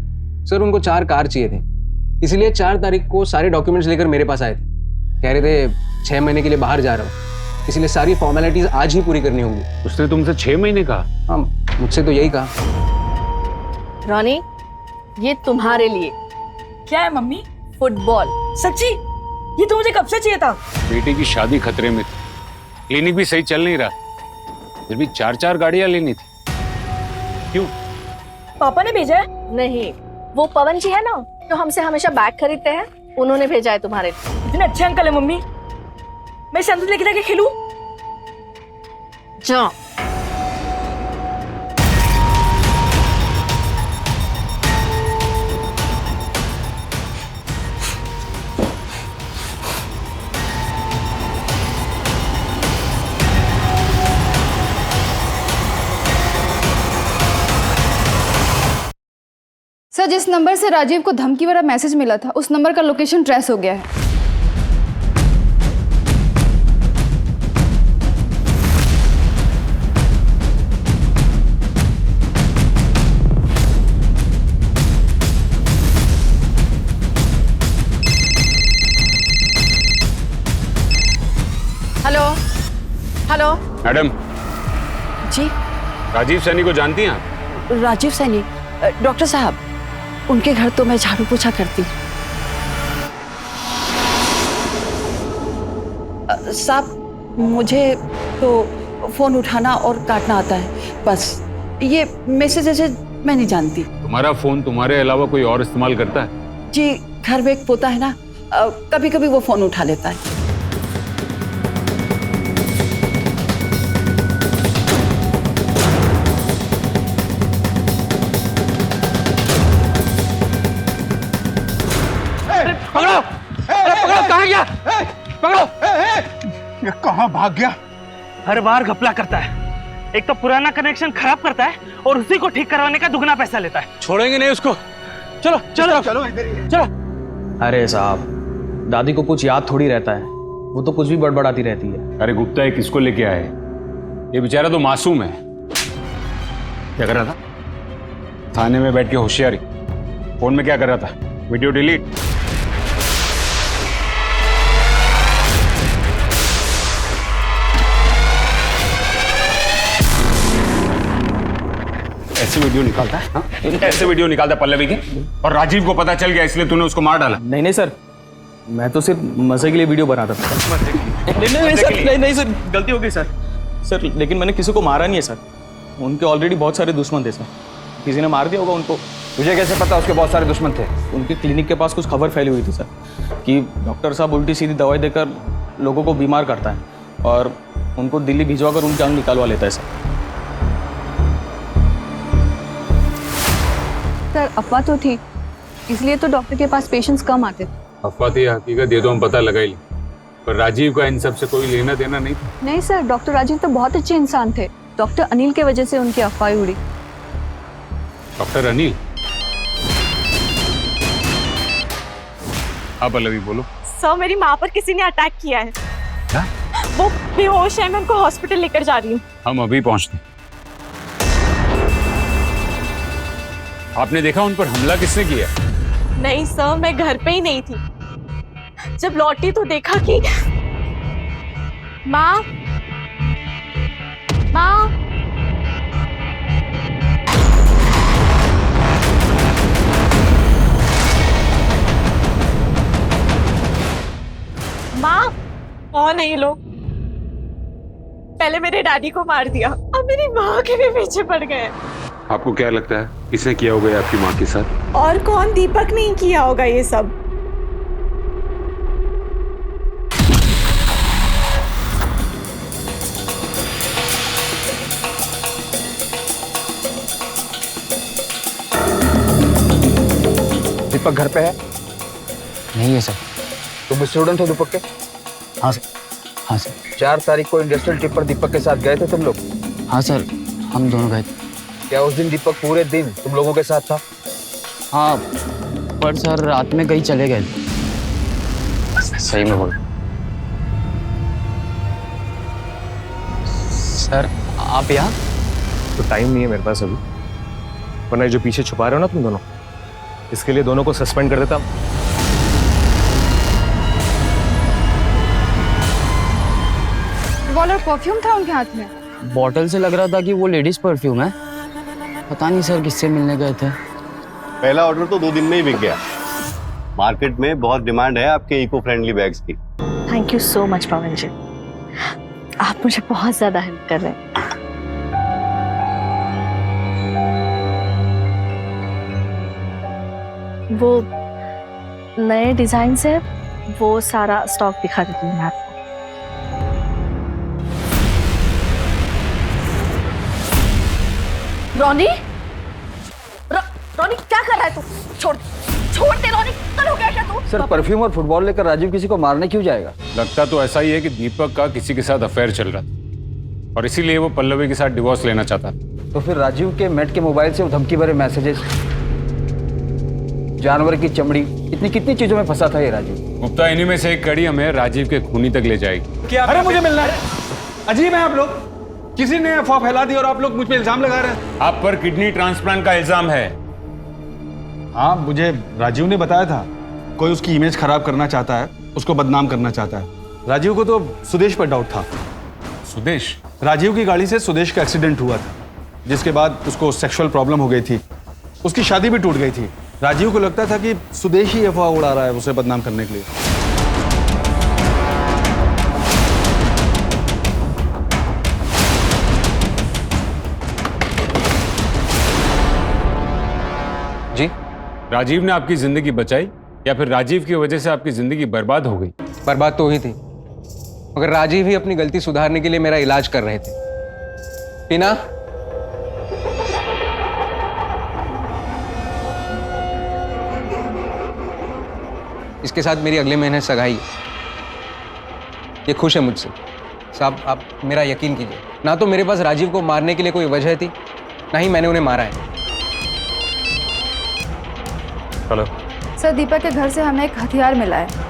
सर उनको 4 कार चाहिए थे, इसीलिए 4 तारीख को सारे डॉक्यूमेंट्स लेकर मेरे पास आए थे। कह रहे थे 6 महीने के लिए बाहर जा रहा हूँ, इसलिए सारी फॉर्मेलिटीज आज ही पूरी करनी होंगी। उसने तुमसे 6 महीने कहा? हाँ मुझसे तो यही कहा। रॉनी ये तुम्हारे लिए। क्या है मम्मी? फुटबॉल। सच्ची? ये तो मुझे कब से चाहिए था। बेटी की शादी खतरे में थी, क्लिनिक भी सही चल नहीं रहा, फिर भी 4-4 गाड़ियां लेनी थी। क्यों? पापा ने भेजा है? नहीं, वो पवन जी है ना जो हमसे हमेशा बैग खरीदते हैं, उन्होंने भेजा है तुम्हारे लिए। इतने अच्छे अंकल है मम्मी, मैं संतुल लेके जाके खेलूं? जाओ। सर जिस नंबर से राजीव को धमकी वाला मैसेज मिला था उस नंबर का लोकेशन ट्रेस हो गया है। मैडम जी राजीव सैनी को जानती हैं आप? राजीव सैनी डॉक्टर साहब, उनके घर तो मैं झाड़ू पोछा करती हूँ। साहब मुझे तो फोन उठाना और काटना आता है, बस ये मैसेज मैं नहीं जानती। तुम्हारा फोन तुम्हारे अलावा कोई और इस्तेमाल करता है? जी घर में एक पोता है ना, कभी कभी वो फोन उठा लेता है। पकड़ो पकड़ो, कहाँ गया? पकड़ो। ये कहाँ भाग गया? हर बार घपला करता है, एक तो पुराना कनेक्शन खराब करता है और उसी को ठीक करवाने का दुगना पैसा लेता है। छोड़ेंगे नहीं उसको। चलो चलो चलो इधर ही। चलो। अरे साहब, दादी को कुछ याद थोड़ी रहता है, वो तो कुछ भी बड़बड़ाती रहती है। अरे गुप्ता ये किसको लेके आए? ये बेचारा तो मासूम है। क्या कर रहा था? थाने में बैठ के होशियारी। फोन में क्या कर रहा था? Video delete. ऐसे वीडियो निकालता है? हाँ? ऐसे वीडियो निकालता है पल्लवी की, और राजीव को पता चल गया इसलिए तूने उसको मार डाला? नहीं सर, मैं तो सिर्फ मजे के लिए वीडियो बनाता था। नहीं सर, गलती हो गई सर। लेकिन मैंने किसी को मारा नहीं है सर। उनके ऑलरेडी बहुत सारे दुश्मन थे सर, किसी ने मार दिया होगा उनको। तुझे कैसे पता उसके बहुत सारे दुश्मन थे? उनके क्लिनिक के पास कुछ खबर फैली हुई थी सर कि डॉक्टर साहब उल्टी सीधी दवाई देकर लोगों को बीमार करता है और उनको दिल्ली भिजवा कर उनकी जान निकालवा लेता है सर। सर अफवाह तो थी, इसलिए तो डॉक्टर के पास पेशेंट्स कम आते थे। अफवाह थी हकीकत ये तो हम पता लगा ही लें, पर राजीव का इन सब से कोई लेना देना नहीं था। नहीं सर, डॉक्टर राजीव तो बहुत अच्छे इंसान थे। डॉक्टर अनिल के वजह से उनकी अफवाह उड़ी। डॉक्टर अनिल? हाँ पल्लवी बोलो। सर मेरी माँ पर किसी ने अटैक किया है। क्या? वो बेहोश है, मैं उनको हॉस्पिटल लेकर जा रही हूँ। हम अभी पहुंचते। आपने देखा उन पर हमला किसने किया? नहीं सर, मैं घर पे ही नहीं थी। जब लौटी तो देखा कि माँ कौन है ये लोग? पहले मेरे डैडी को मार दिया, अब मेरी माँ के भी पीछे पड़ गए। आपको क्या लगता है किसने किया होगा आपकी माँ के साथ? और कौन? दीपक नहीं किया होगा ये सब। दीपक घर पे है? नहीं है सर। तुम स्टूडेंट हो दीपक के? हाँ सर। हाँ सर। 4 तारीख को इंडस्ट्रियल ट्रिप पर दीपक के साथ गए थे तुम लोग? हाँ सर, हम दोनों गए थे। क्या उस दिन दीपक पूरे दिन तुम लोगों के साथ था? हाँ, पर सर रात में कहीं चले गए थे। सही में बोल। सर आप यहाँ? तो टाइम नहीं है मेरे पास अभी, वरना जो पीछे छुपा रहे हो ना तुम दोनों, इसके लिए दोनों को सस्पेंड कर देता। वाला परफ्यूम था उनके हाथ में। बॉटल से लग रहा था कि वो लेडीज परफ्यूम है। पता नहीं सर किससे मिलने गए थे। पहला ऑर्डर तो 2 दिन में ही बिक गया। मार्केट में बहुत डिमांड है आपके इको फ्रेंडली बैग्स की। थैंक यू सो मच पवन जी, आप मुझे बहुत ज्यादा हेल्प कर रहे हैं। वो नए डिजाइन से वो सारा स्टॉक दिखा देती हूँ मैं आपको। रोनी, रोनी क्या कर रहा है तू? छोड़ दे रोनी, कल हो गया क्या तू? सर परफ्यूम और फुटबॉल लेकर राजीव किसी को मारने क्यों जाएगा? लगता तो ऐसा ही है कि दीपक का किसी के साथ अफेयर चल रहा था और इसीलिए वो पल्लवी के साथ डिवोर्स लेना चाहता था। तो फिर राजीव के मेट के मोबाइल से धमकी भरे मैसेजेस, जानवर की चमड़ी, इतनी कितनी चीजों में फंसा था ये राजीव। गुप्ता इन्हीं में से एक कड़ी हमें राजीव के खूनी तक ले जाएगी। क्या? अरे मुझे मिलना है। अजीब है आप लोग, किसी ने अफवाह फैला दी और आप लोग मुझ पे इल्जाम लगा रहे हैं। आप पर किडनी ट्रांसप्लांट का इल्जाम है। हाँ, मुझे राजीव ने बताया था कोई उसकी इमेज खराब करना चाहता है, उसको बदनाम करना चाहता है। राजीव को तो सुदेश पर डाउट था। सुदेश? राजीव की गाड़ी से सुदेश का एक्सीडेंट हुआ था, जिसके बाद उसको सेक्सुअल प्रॉब्लम हो गई थी। उसकी शादी भी टूट गई थी। राजीव को लगता था कि सुदेश ही अफवाह उड़ा रहा है उसे बदनाम करने के लिए। जी, राजीव ने आपकी जिंदगी बचाई या फिर राजीव की वजह से आपकी जिंदगी बर्बाद हो गई? बर्बाद तो हुई थी, मगर राजीव ही अपनी गलती सुधारने के लिए मेरा इलाज कर रहे थे। टीना, इसके साथ मेरी अगले महीने सगाई है। ये खुश है मुझसे। साहब, आप मेरा यकीन कीजिए, ना तो मेरे पास राजीव को मारने के लिए कोई वजह थी, ना ही मैंने उन्हें मारा है। हेलो सर, दीपक के घर से हमें एक हथियार मिला है।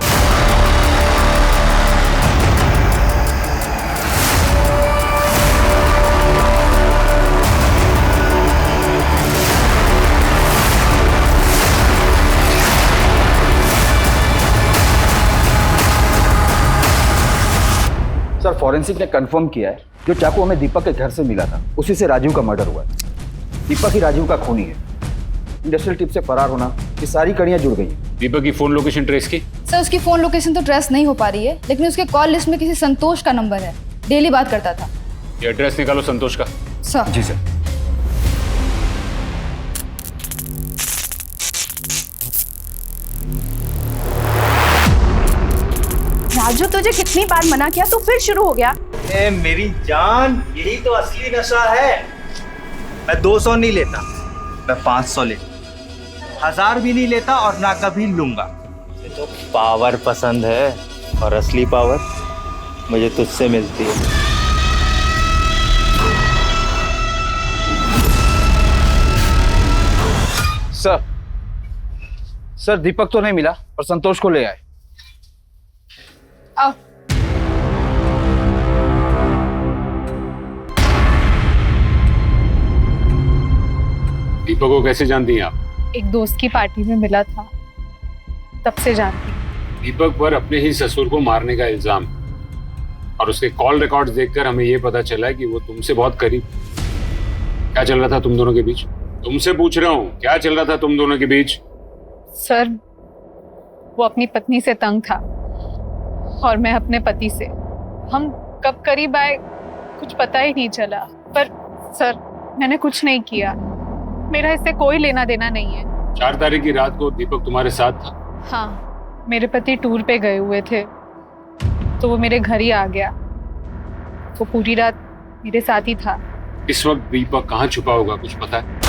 सर, फॉरेंसिक ने कंफर्म किया है जो चाकू हमें दीपक के घर से मिला था उसी से राजीव का मर्डर हुआ है। दीपक ही राजीव का खूनी है। इंडस्ट्रियल टिप से फरार होना, ये सारी कड़ियां जुड़ गई हैं। दीपक की फोन लोकेशन ट्रेस की? सर, उसकी फोन लोकेशन तो ट्रेस नहीं हो पा रही है, लेकिन उसके कॉल लिस्ट में किसी संतोष का नंबर है। डेली बात करता था। ये एड्रेस निकालो संतोष का। सर। जी सर। राजू, तुझे कितनी बार मना किया, तू फिर शुरू हो गया। ए मेरी जान, यही तो असली नशा है। मैं 200 नहीं लेता, मैं 500 लेता, 1000 भी नहीं लेता और ना कभी लूंगा। मुझे तो पावर पसंद है और असली पावर मुझे तुझसे मिलती है। सर, दीपक तो नहीं मिला और संतोष को ले आए। आओ। दीपक को कैसे जानती हैं आप? एक दोस्त की पार्टी में मिला था, तब से जानती हूँ। दीपक पर अपने ही ससुर को मारने का इल्जाम, और उसके कॉल रिकॉर्ड्स देखकर हमें यह पता चला है कि वो तुमसे बहुत करीब। क्या चल रहा था तुम दोनों के बीच? तुमसे पूछ रहा हूँ, क्या चल रहा था तुम दोनों के बीच? सर, वो अपनी पत्नी से तंग था और मैं अपने पति से। हम कब करीब आए कुछ पता ही नहीं चला। पर सर, मैंने कुछ नहीं किया, मेरा इससे कोई लेना देना नहीं है। 4 तारीख की रात को दीपक तुम्हारे साथ था? हाँ, मेरे पति टूर पे गए हुए थे तो वो मेरे घर ही आ गया। वो पूरी रात मेरे साथ ही था। इस वक्त दीपक कहाँ छुपा होगा, कुछ पता है?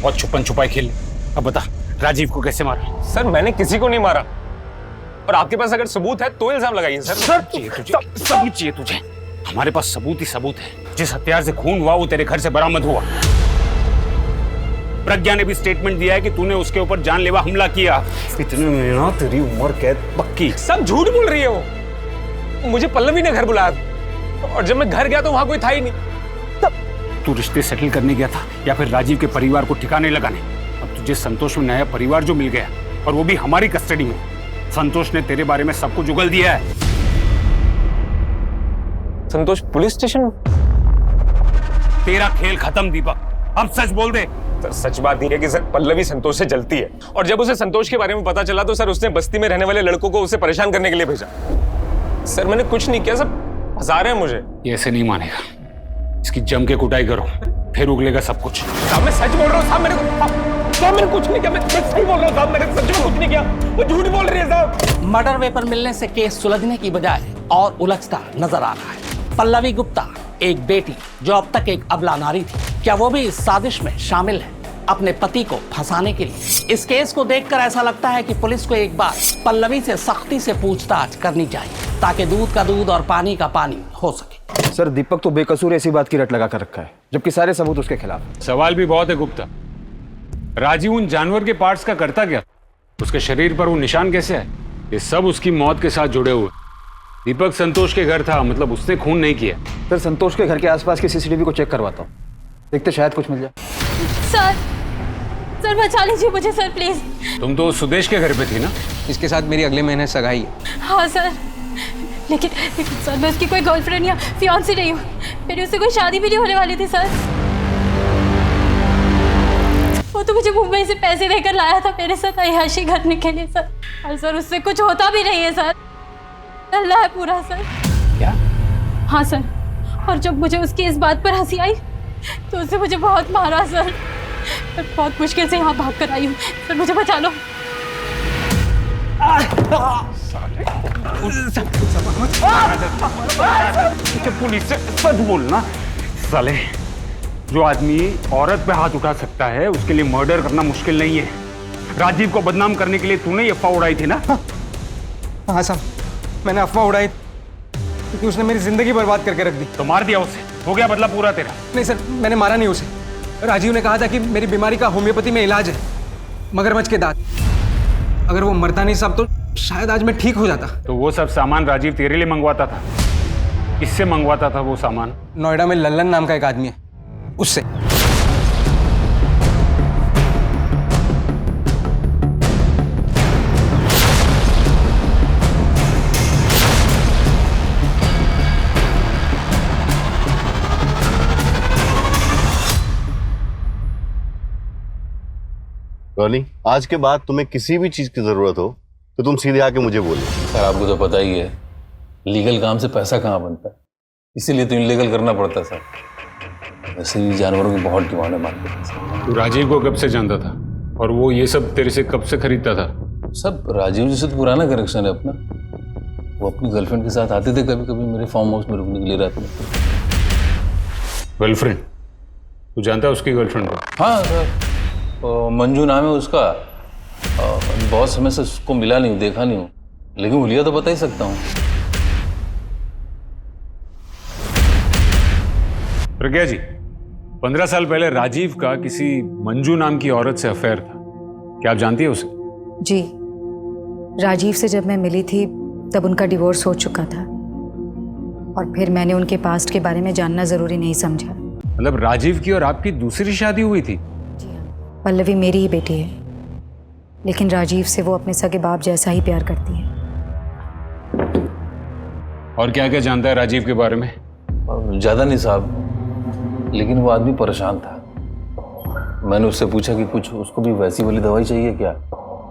बहुत छुपन छुपाई खेल। अब बता, राजीव को कैसे मारा? सर, मैंने किसी को नहीं मारा, और आपके पास अगर सबूत है तो इल्जाम लगाइए सर। सबूत चाहिए तुझे? हमारे पास सबूत ही सबूत है। जिस हथियार से खून हुआ वो तेरे घर से बरामद हुआ। प्रज्ञा ने भी स्टेटमेंट दिया है कि तूने उसके ऊपर जानलेवा हमला किया। इतने में ना तेरी उम्र कैद पक्की। सब झूठ बोल रही है वो। मुझे पल्लवी ने घर बुलाया और जब मैं घर गया तो वहां कोई था ही नहीं। तू रिश्ते सेटल करने गया था या फिर राजीव के परिवार को ठिकाने लगाने? अब तुझे संतोष में नया परिवार जो मिल गया, और वो भी हमारी कस्टडी में। संतोष ने तेरे बारे में सब कुछ उगल दिया है। संतोष पुलिस स्टेशन? तेरा खेल खत्म दीपक, अब सच बोल दे। सर, सच बात यह है कि सर, पल्लवी संतोष से जलती है, और जब उसे संतोष के बारे में पता चला तो सर उसने बस्ती में रहने वाले लड़कों को उसे परेशान करने के लिए भेजा। सर, मैंने कुछ नहीं किया, सब फंसा रहे हैं मुझे। ये ऐसे नहीं मानेगा, इसकी जम के कुटाई करो, फिर उगलेगा सब कुछ। साहब, मैं सच बोल रहा हूँ साहब, मैंने कुछ नहीं किया। मैं सही बोल रहा हूँ साहब, मैंने सच में कुछ नहीं किया। वो झूठ बोल रही है साहब। मर्डर वेपन मिलने से केस सुलझने की बजाय और उलझता नजर आ रहा है। पल्लवी गुप्ता, एक बेटी जो अब तक एक अबला नारी थी, क्या वो भी इस साजिश में शामिल है अपने पति को फंसाने के लिए? इस केस को देखकर ऐसा लगता है कि पुलिस को एक बार पल्लवी से सख्ती से पूछताछ करनी चाहिए, ताकि दूध का दूध और पानी का पानी हो सके। सर, दीपक तो बेकसूर ऐसी बात की रट लगा कर रखा है, जबकि सारे सबूत उसके खिलाफ। सवाल भी बहुत है गुप्ता। राजीव उन जानवर के पार्ट्स का करता क्या? उसके शरीर पर वो निशान कैसे है? ये सब उसकी मौत के साथ जुड़े हुए। दीपक संतोष के घर था, मतलब उसने खून नहीं किया। सर, संतोष के घर के आसपास की सीसीटीवी को चेक करवाता हूँ। देखते शायद कुछ मिल जाए। सर सर बचा लीजिए मुझे सर प्लीज। तुम तो सुदेश के घर पे थी ना? इसके साथ मेरी अगले महीने सगाई है। हाँ सर, लेकिन सर मैं उसकी कोई गर्लफ्रेंड या फियांसी नहीं हूँ। मेरी उससे कोई शादी भी नहीं होने वाली थी सर। वो तो मुझे मुंबई से पैसे देकर लाया था मेरे साथ अय्याशी करने के लिए सर। और सर उससे कुछ होता भी नहीं है सर, अल्लाह है पूरा सर। क्या? हाँ सर, और जब मुझे उसकी इस बात पर हंसी आई तो उसने मुझे बहुत मारा सर। मैं बहुत मुश्किल से यहाँ भाग कर आई हूँ सर, मुझे बचा लो। पुलिस से सच बोलना। साले, जो आदमी औरत पे हाथ उठा सकता है उसके लिए मर्डर करना मुश्किल नहीं है। राजीव को बदनाम करने के लिए तूने ये अफवाह उड़ाई थी ना? हाँ साहब, मैंने अफवाह उड़ाई क्योंकि उसने मेरी जिंदगी बर्बाद करके रख दी। तो मार दिया उसे, हो गया बदला पूरा तेरा। नहीं सर, मैंने मारा नहीं उसे। राजीव ने कहा था कि मेरी बीमारी का होम्योपैथी में इलाज है, मगरमच्छ के दांत। अगर वो मरता नहीं साहब तो शायद आज मैं ठीक हो जाता। तो वो सब सामान राजीव तेरे लिए मंगवाता था? किससे मंगवाता था वो सामान? नोएडा में लल्लन नाम का एक आदमी है, उससे। रॉनी, आज के बाद तुम्हें किसी भी चीज की जरूरत हो तो तुम सीधे आके मुझे बोलो। सर आपको तो पता ही है लीगल काम से पैसा कहाँ बनता है, इसीलिए तो इनलीगल करना पड़ता है सर। वैसे भी जानवरों की बहुत डिमांड है मार्केट में। तू राजीव को कब से जानता था और वो ये सब तेरे से कब से खरीदता था? सब राजीव जी से तो पुराना कनेक्शन है अपना। वो अपनी गर्लफ्रेंड के साथ आते थे कभी कभी मेरे फार्म हाउस में रुकने के लिए रात में। गर्लफ्रेंड? तू जानता है उसकी गर्लफ्रेंड को? हाँ सर, मंजू नाम है उसका। बहुत समय से उसको मिला नहीं हूँ, देखा नहीं हूँ, लेकिन हुलिया तो बता ही सकता हूँ। प्रज्ञा जी, 15 साल पहले राजीव का किसी मंजू नाम की औरत से अफेयर था, क्या आप जानती है उसे? जी, राजीव से जब मैं मिली थी तब उनका डिवोर्स हो चुका था और फिर मैंने उनके पास्ट के बारे में जानना जरूरी नहीं समझा। मतलब राजीव की और आपकी दूसरी शादी हुई थी? पल्लवी मेरी ही बेटी है, लेकिन राजीव से वो अपने सगे बाप जैसा ही प्यार करती है। और क्या क्या जानता है राजीव के बारे में? ज्यादा नहीं साहब, लेकिन वो आदमी परेशान था। मैंने उससे पूछा कि कुछ उसको भी वैसी वाली दवाई चाहिए क्या?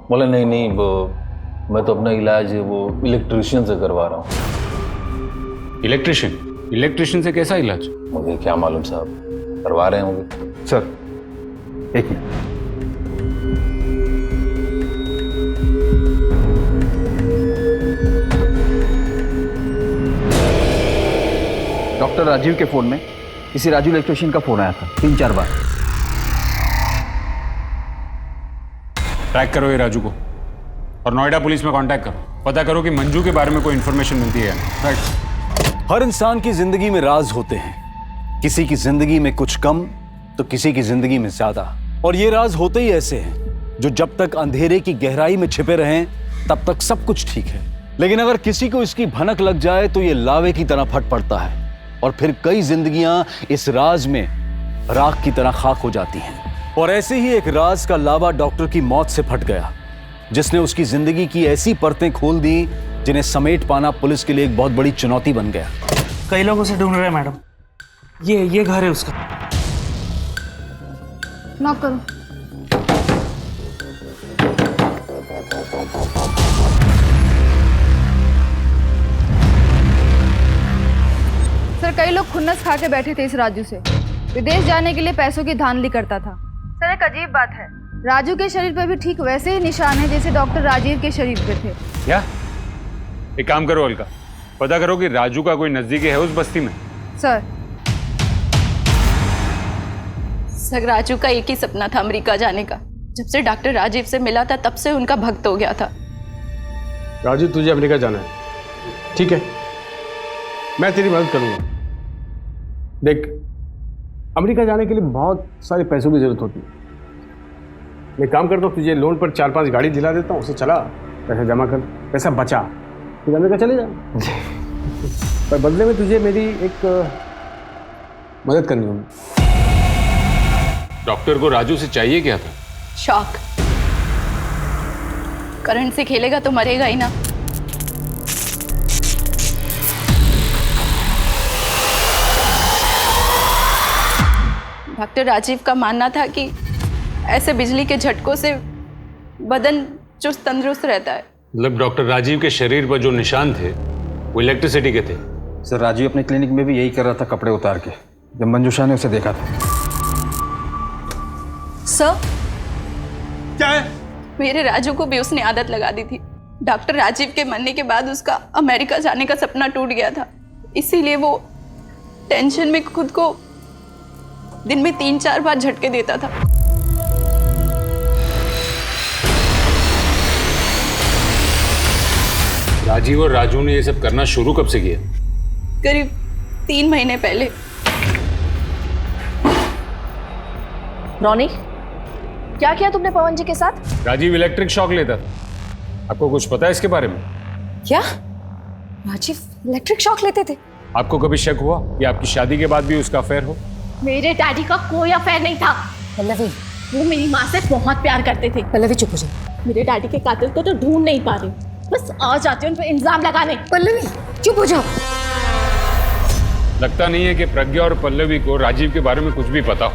बोला नहीं नहीं, मैं तो अपना इलाज वो इलेक्ट्रिशियन से करवा रहा हूँ। इलेक्ट्रिशियन? इलेक्ट्रिशियन से कैसा इलाज? मुझे क्या मालूम साहब, करवा रहे होंगे। सर एक मिनट। डॉक्टर राजीव के फोन में किसी राजू इलेक्ट्रिशियन का फोन आया था 3-4 बार। ट्रैक करो ये राजू को और नोएडा पुलिस में कांटेक्ट करो, पता करो कि मंजू के बारे में कोई इंफॉर्मेशन मिलती है या नहीं। राइट। हर इंसान की जिंदगी में राज होते हैं, किसी की जिंदगी में कुछ कम तो किसी की जिंदगी में ज्यादा। और ये राज होते ही ऐसे हैं जो जब तक अंधेरे की गहराई में छिपे रहें तब तक सब कुछ ठीक है, लेकिन अगर किसी को इसकी भनक लग जाए तो ये लावे की तरह फट पड़ता है और फिर कई जिंदगियां इस राज में राख की तरह खाक हो जाती हैं। और ऐसे ही एक राज का लावा डॉक्टर की मौत से फट गया, जिसने उसकी जिंदगी की ऐसी परतें खोल दी जिन्हें समेट पाना पुलिस के लिए एक बहुत बड़ी चुनौती बन गया। कई लोग उसे ढूंढ रहे हैं मैडम। ये घर है उसका। नॉक करो। सर कई लोग खुन्नस खा के बैठे थे इस राजू से। विदेश जाने के लिए पैसों की धांधली करता था। सर एक अजीब बात है, राजू के शरीर पर भी ठीक वैसे ही निशान है जैसे डॉक्टर राजीव के शरीर पे थे। क्या? एक काम करो अलका, पता करो कि राजू का कोई नजदीकी है उस बस्ती में। सर राजू का एक ही सपना था अमेरिका जाने का। जब से डॉक्टर राजीव से मिला था तब से उनका भक्त हो गया था। राजू तुझे अमेरिका जाना है, ठीक है, मैं तेरी मदद करूंगा। देख, अमेरिका जाने के लिए बहुत सारे पैसों की जरूरत होती है। मैं काम करता हूँ, तुझे लोन पर 4-5 गाड़ी दिला देता हूँ, उसे चला, पैसा जमा कर, पैसा बचा, फिर अमेरिका चले जा। पर बदले में तुझे मेरी एक मदद करनी होगी। डॉक्टर को राजू से चाहिए क्या था? शॉक। करंट से खेलेगा तो मरेगा ही ना। डॉक्टर राजीव का मानना था कि ऐसे बिजली के झटकों से बदन चुस्त तंदुरुस्त रहता है। मतलब डॉक्टर राजीव के शरीर पर जो निशान थे वो इलेक्ट्रिसिटी के थे? सर राजीव अपने क्लिनिक में भी यही कर रहा था, कपड़े उतार के, जब मंजूषा ने उसे देखा था। सर क्या है? मेरे राजू को भी उसने आदत लगा दी थी। डॉक्टर राजीव के मरने के बाद उसका अमेरिका जाने का सपना टूट गया था, इसीलिए वो टेंशन में खुद को दिन में 3-4 बार झटके देता था। राजीव और राजू ने ये सब करना शुरू कब से किया? करीब 3 महीने पहले। रॉनी, क्या किया तुमने पवन जी के साथ? राजीव इलेक्ट्रिक शॉक लेता था। आपको कुछ पता है इसके बारे में? क्या राजीव इलेक्ट्रिक शॉक लेते थे? आपको कभी शक हुआ कि आपकी शादी के बाद भी उसका अफेयर हो? मेरे डैडी का कोई अफेयर नहीं था। पल्लवी, वो मेरी माँ से बहुत प्यार करते थे। पल्लवी चुप हो जा। मेरे डैडी के कातिल को तो ढूंढ नहीं पा रही, बस आ जाती हूँ उन पर इल्जाम लगाने। पल्लवी चुप हो जाओ। लगता नहीं है कि प्रज्ञा और पल्लवी को राजीव के बारे में कुछ भी पता हो।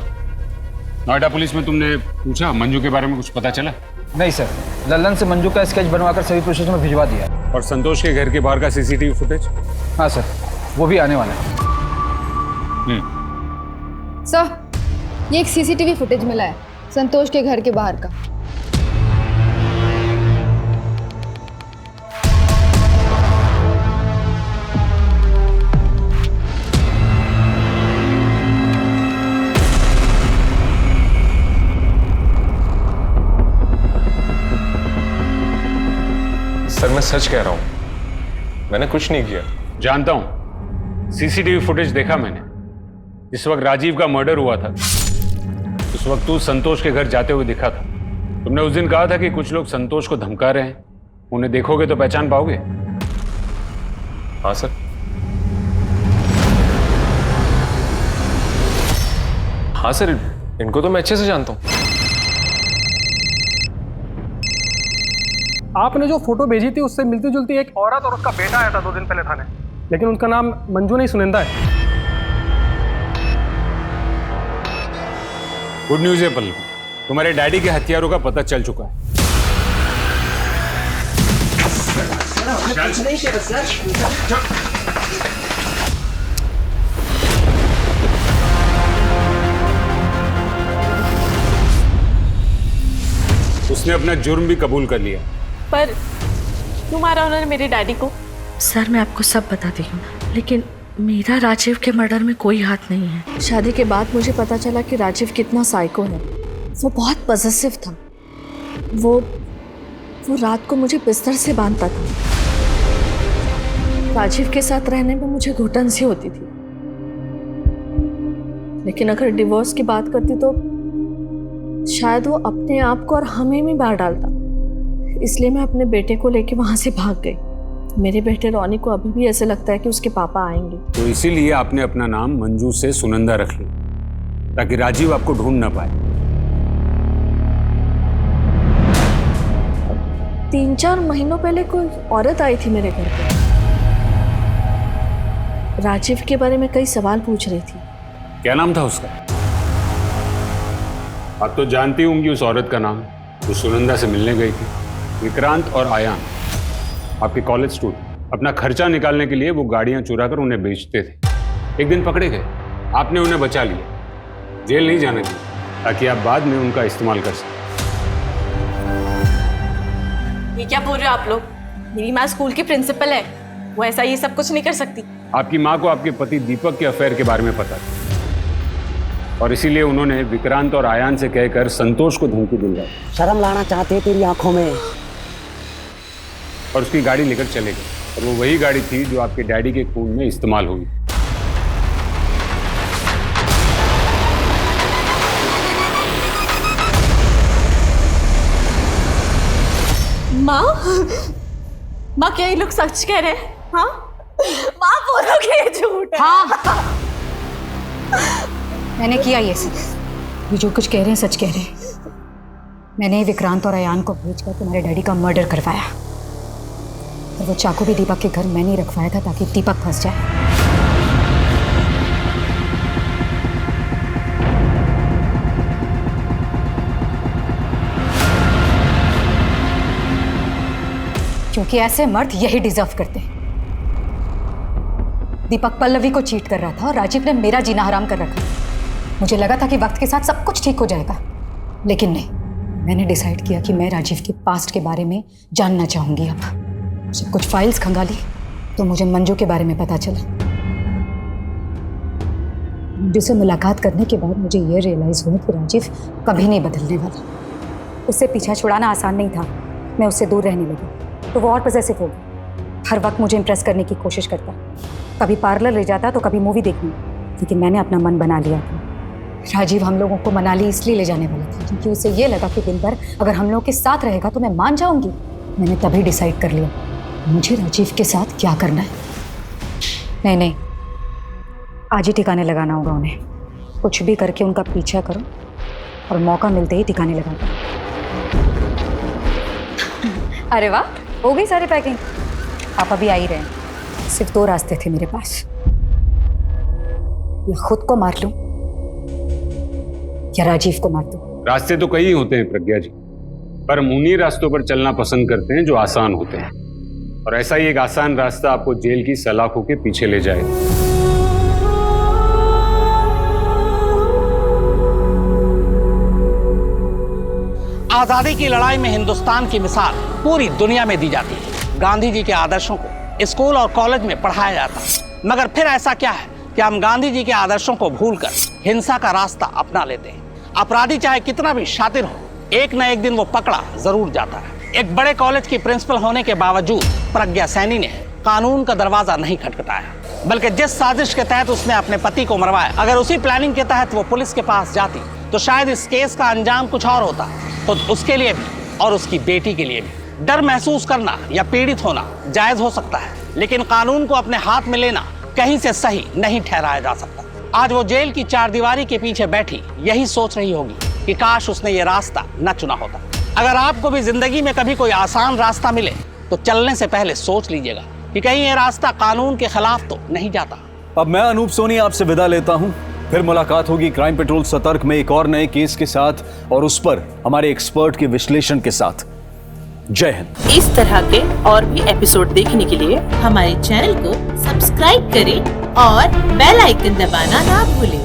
नोएडा पुलिस में तुमने पूछा मंजू के बारे में कुछ पता चला? नहीं सर, लल्लन से मंजू का स्केच बनवाकर सभी पुलिस में भिजवा दिया। और संतोष के घर के बाहर का सीसीटीवी फुटेज? हाँ सर, वो भी आने वाला है। सर, ये एक सीसीटीवी फुटेज मिला है संतोष के घर के बाहर का। सर मैं सच कह रहा हूं, मैंने कुछ नहीं किया। जानता हूं, सीसीटीवी फुटेज देखा मैंने। जिस वक्त राजीव का मर्डर हुआ था उस वक्त तू संतोष के घर जाते हुए दिखा था। तुमने उस दिन कहा था कि कुछ लोग संतोष को धमका रहे हैं, उन्हें देखोगे तो पहचान पाओगे। हाँ सर। हाँ सर, इनको तो मैं अच्छे से जानता हूं। आपने जो फोटो भेजी थी उससे मिलती जुलती एक औरत और उसका बेटा आया था 2 दिन पहले थाने, लेकिन उनका नाम मंजू नहीं सुनिंदा है। गुड न्यूज है पल्लवी, तुम्हारे डैडी के हथियारों का पता चल चुका है। उसने अपना जुर्म भी कबूल कर लिया। पर क्यों मारा उन्होंने मेरे डैडी को? सर मैं आपको सब बताती हूँ, लेकिन मेरा राजीव के मर्डर में कोई हाथ नहीं है। शादी के बाद मुझे पता चला कि राजीव कितना साइको है। वो बहुत पॉसेसिव था। वो रात को मुझे बिस्तर से बांधता था। राजीव के साथ रहने में मुझे घुटन सी होती थी, लेकिन अगर डिवोर्स की बात करती तो शायद वो अपने आप को और हमें भी मार डालता। इसलिए मैं अपने बेटे को लेके वहां से भाग गई। मेरे बेटे रॉनी को अभी भी ऐसे लगता है कि उसके पापा आएंगे। तो इसीलिए आपने अपना नाम मंजू से सुनंदा रख लिया, ताकि राजीव आपको ढूंढ ना पाए। 3-4 महीनों पहले कोई औरत आई थी मेरे घर पे। राजीव के बारे में कई सवाल पूछ रही थी। क्या नाम था उसका? आप तो जानती होंगी उस औरत का नाम, जो सुनंदा से मिलने गई थी। विक्रांत और आयान, आपके कॉलेज स्टूडेंट। अपना खर्चा निकालने के लिए वो गाड़ियां चुरा कर उन्हें बेचते थे। एक दिन पकड़े गए, आपने उन्हें बचा लिया, जेल नहीं जाने दिया, ताकि आप बाद में उनका इस्तेमाल कर सकें। ये क्या बोल रहे हो आप लोग? मेरी माँ स्कूल की प्रिंसिपल है, वो ऐसा ये सब कुछ नहीं कर सकती। आपकी माँ को आपके पति दीपक के अफेयर के बारे में पता था, और इसीलिए उन्होंने विक्रांत और आयान से कहकर संतोष को धमकी दिलवाई। शर्म लाना चाहते तेरी आंखों में। और उसकी गाड़ी लेकर चले गए, और वो वही गाड़ी थी जो आपके डैडी के खून में इस्तेमाल हुई। माँ क्या ये लोग सच कह रहे हैं? हाँ माँ बोलो कि ये झूठ है। हाँ मैंने किया ये सब। ये जो कुछ कह रहे हैं सच कह रहे हैं। मैंने विक्रांत और अयान को भेजकर तुम्हारे डैडी का मर्डर करवाया और वो चाकू भी दीपक के घर मैंने ही रखवाया था ताकि दीपक फंस जाए। क्योंकि ऐसे मर्द यही डिजर्व करते हैं। दीपक पल्लवी को चीट कर रहा था और राजीव ने मेरा जीना हराम कर रखा। मुझे लगा था कि वक्त के साथ सब कुछ ठीक हो जाएगा, लेकिन नहीं। मैंने डिसाइड किया कि मैं राजीव के पास्ट के बारे में जानना चाहूंगी। अब जब कुछ फाइल्स खंगाली तो मुझे मंजू के बारे में पता चला। मंजू से मुलाकात करने के बाद मुझे यह रियलाइज हुआ कि राजीव कभी नहीं बदलने वाला। उससे पीछा छुड़ाना आसान नहीं था। मैं उससे दूर रहने लगी तो वो और पॉसेसिव हो गया। हर वक्त मुझे इम्प्रेस करने की कोशिश करता, कभी पार्लर ले जाता तो कभी मूवी देखने। लेकिन मैंने अपना मन बना लिया था। राजीव हम लोगों को मनाली इसलिए ले जाने वाला था क्योंकि उसे ये लगा कि दिन भर अगर हम लोग के साथ रहेगा तो मैं मान जाऊंगी। मैंने तभी डिसाइड कर लिया मुझे राजीव के साथ क्या करना है। नहीं, आज ही ठिकाने लगाना होगा उन्हें। कुछ भी करके उनका पीछा करो और मौका मिलते ही ठिकाने लगा दो। अरे वाह, हो गई सारी पैकिंग। आप अभी आ ही रहे हैं। सिर्फ 2 रास्ते थे मेरे पास, या खुद को मार लूं या राजीव को मार दूं। रास्ते तो कई होते हैं प्रज्ञा जी, पर हम उन्हीं रास्तों पर चलना पसंद करते हैं जो आसान होते हैं। और ऐसा ही एक आसान रास्ता आपको जेल की सलाखों के पीछे ले जाएगा। आजादी की लड़ाई में हिंदुस्तान की मिसाल पूरी दुनिया में दी जाती है। गांधी जी के आदर्शों को स्कूल और कॉलेज में पढ़ाया जाता है, मगर फिर ऐसा क्या है कि हम गांधी जी के आदर्शों को भूलकर हिंसा का रास्ता अपना लेते हैं। अपराधी चाहे कितना भी शातिर हो, एक न एक दिन वो पकड़ा जरूर जाता है। एक बड़े कॉलेज की प्रिंसिपल होने के बावजूद प्रज्ञा सैनी ने कानून का दरवाजा नहीं खटखटाया, बल्कि जिस साजिश के तहत उसने अपने पति को मरवाया, अगर उसी प्लानिंग के तहत वो पुलिस के पास जाती तो शायद इस केस का अंजाम कुछ और होता, खुद उसके लिए भी और उसकी बेटी के लिए भी। डर महसूस करना या पीड़ित होना जायज हो सकता है, लेकिन कानून को अपने हाथ में लेना कहीं से सही नहीं ठहराया जा सकता। आज वो जेल की चारदीवारी के पीछे बैठी यही सोच रही होगी कि काश उसने ये रास्ता न चुना होता। अगर आपको भी जिंदगी में कभी कोई आसान रास्ता मिले तो चलने से पहले सोच लीजिएगा कि कहीं ये रास्ता कानून के खिलाफ तो नहीं जाता। अब मैं अनूप सोनी आपसे विदा लेता हूं। फिर मुलाकात होगी क्राइम पेट्रोल सतर्क में एक और नए केस के साथ और उस पर हमारे एक्सपर्ट के विश्लेषण के साथ। जय हिंद। इस तरह के और भी एपिसोड देखने के लिए हमारे चैनल को सब्सक्राइब करें और बेल आइकन दबाना ना भूलें।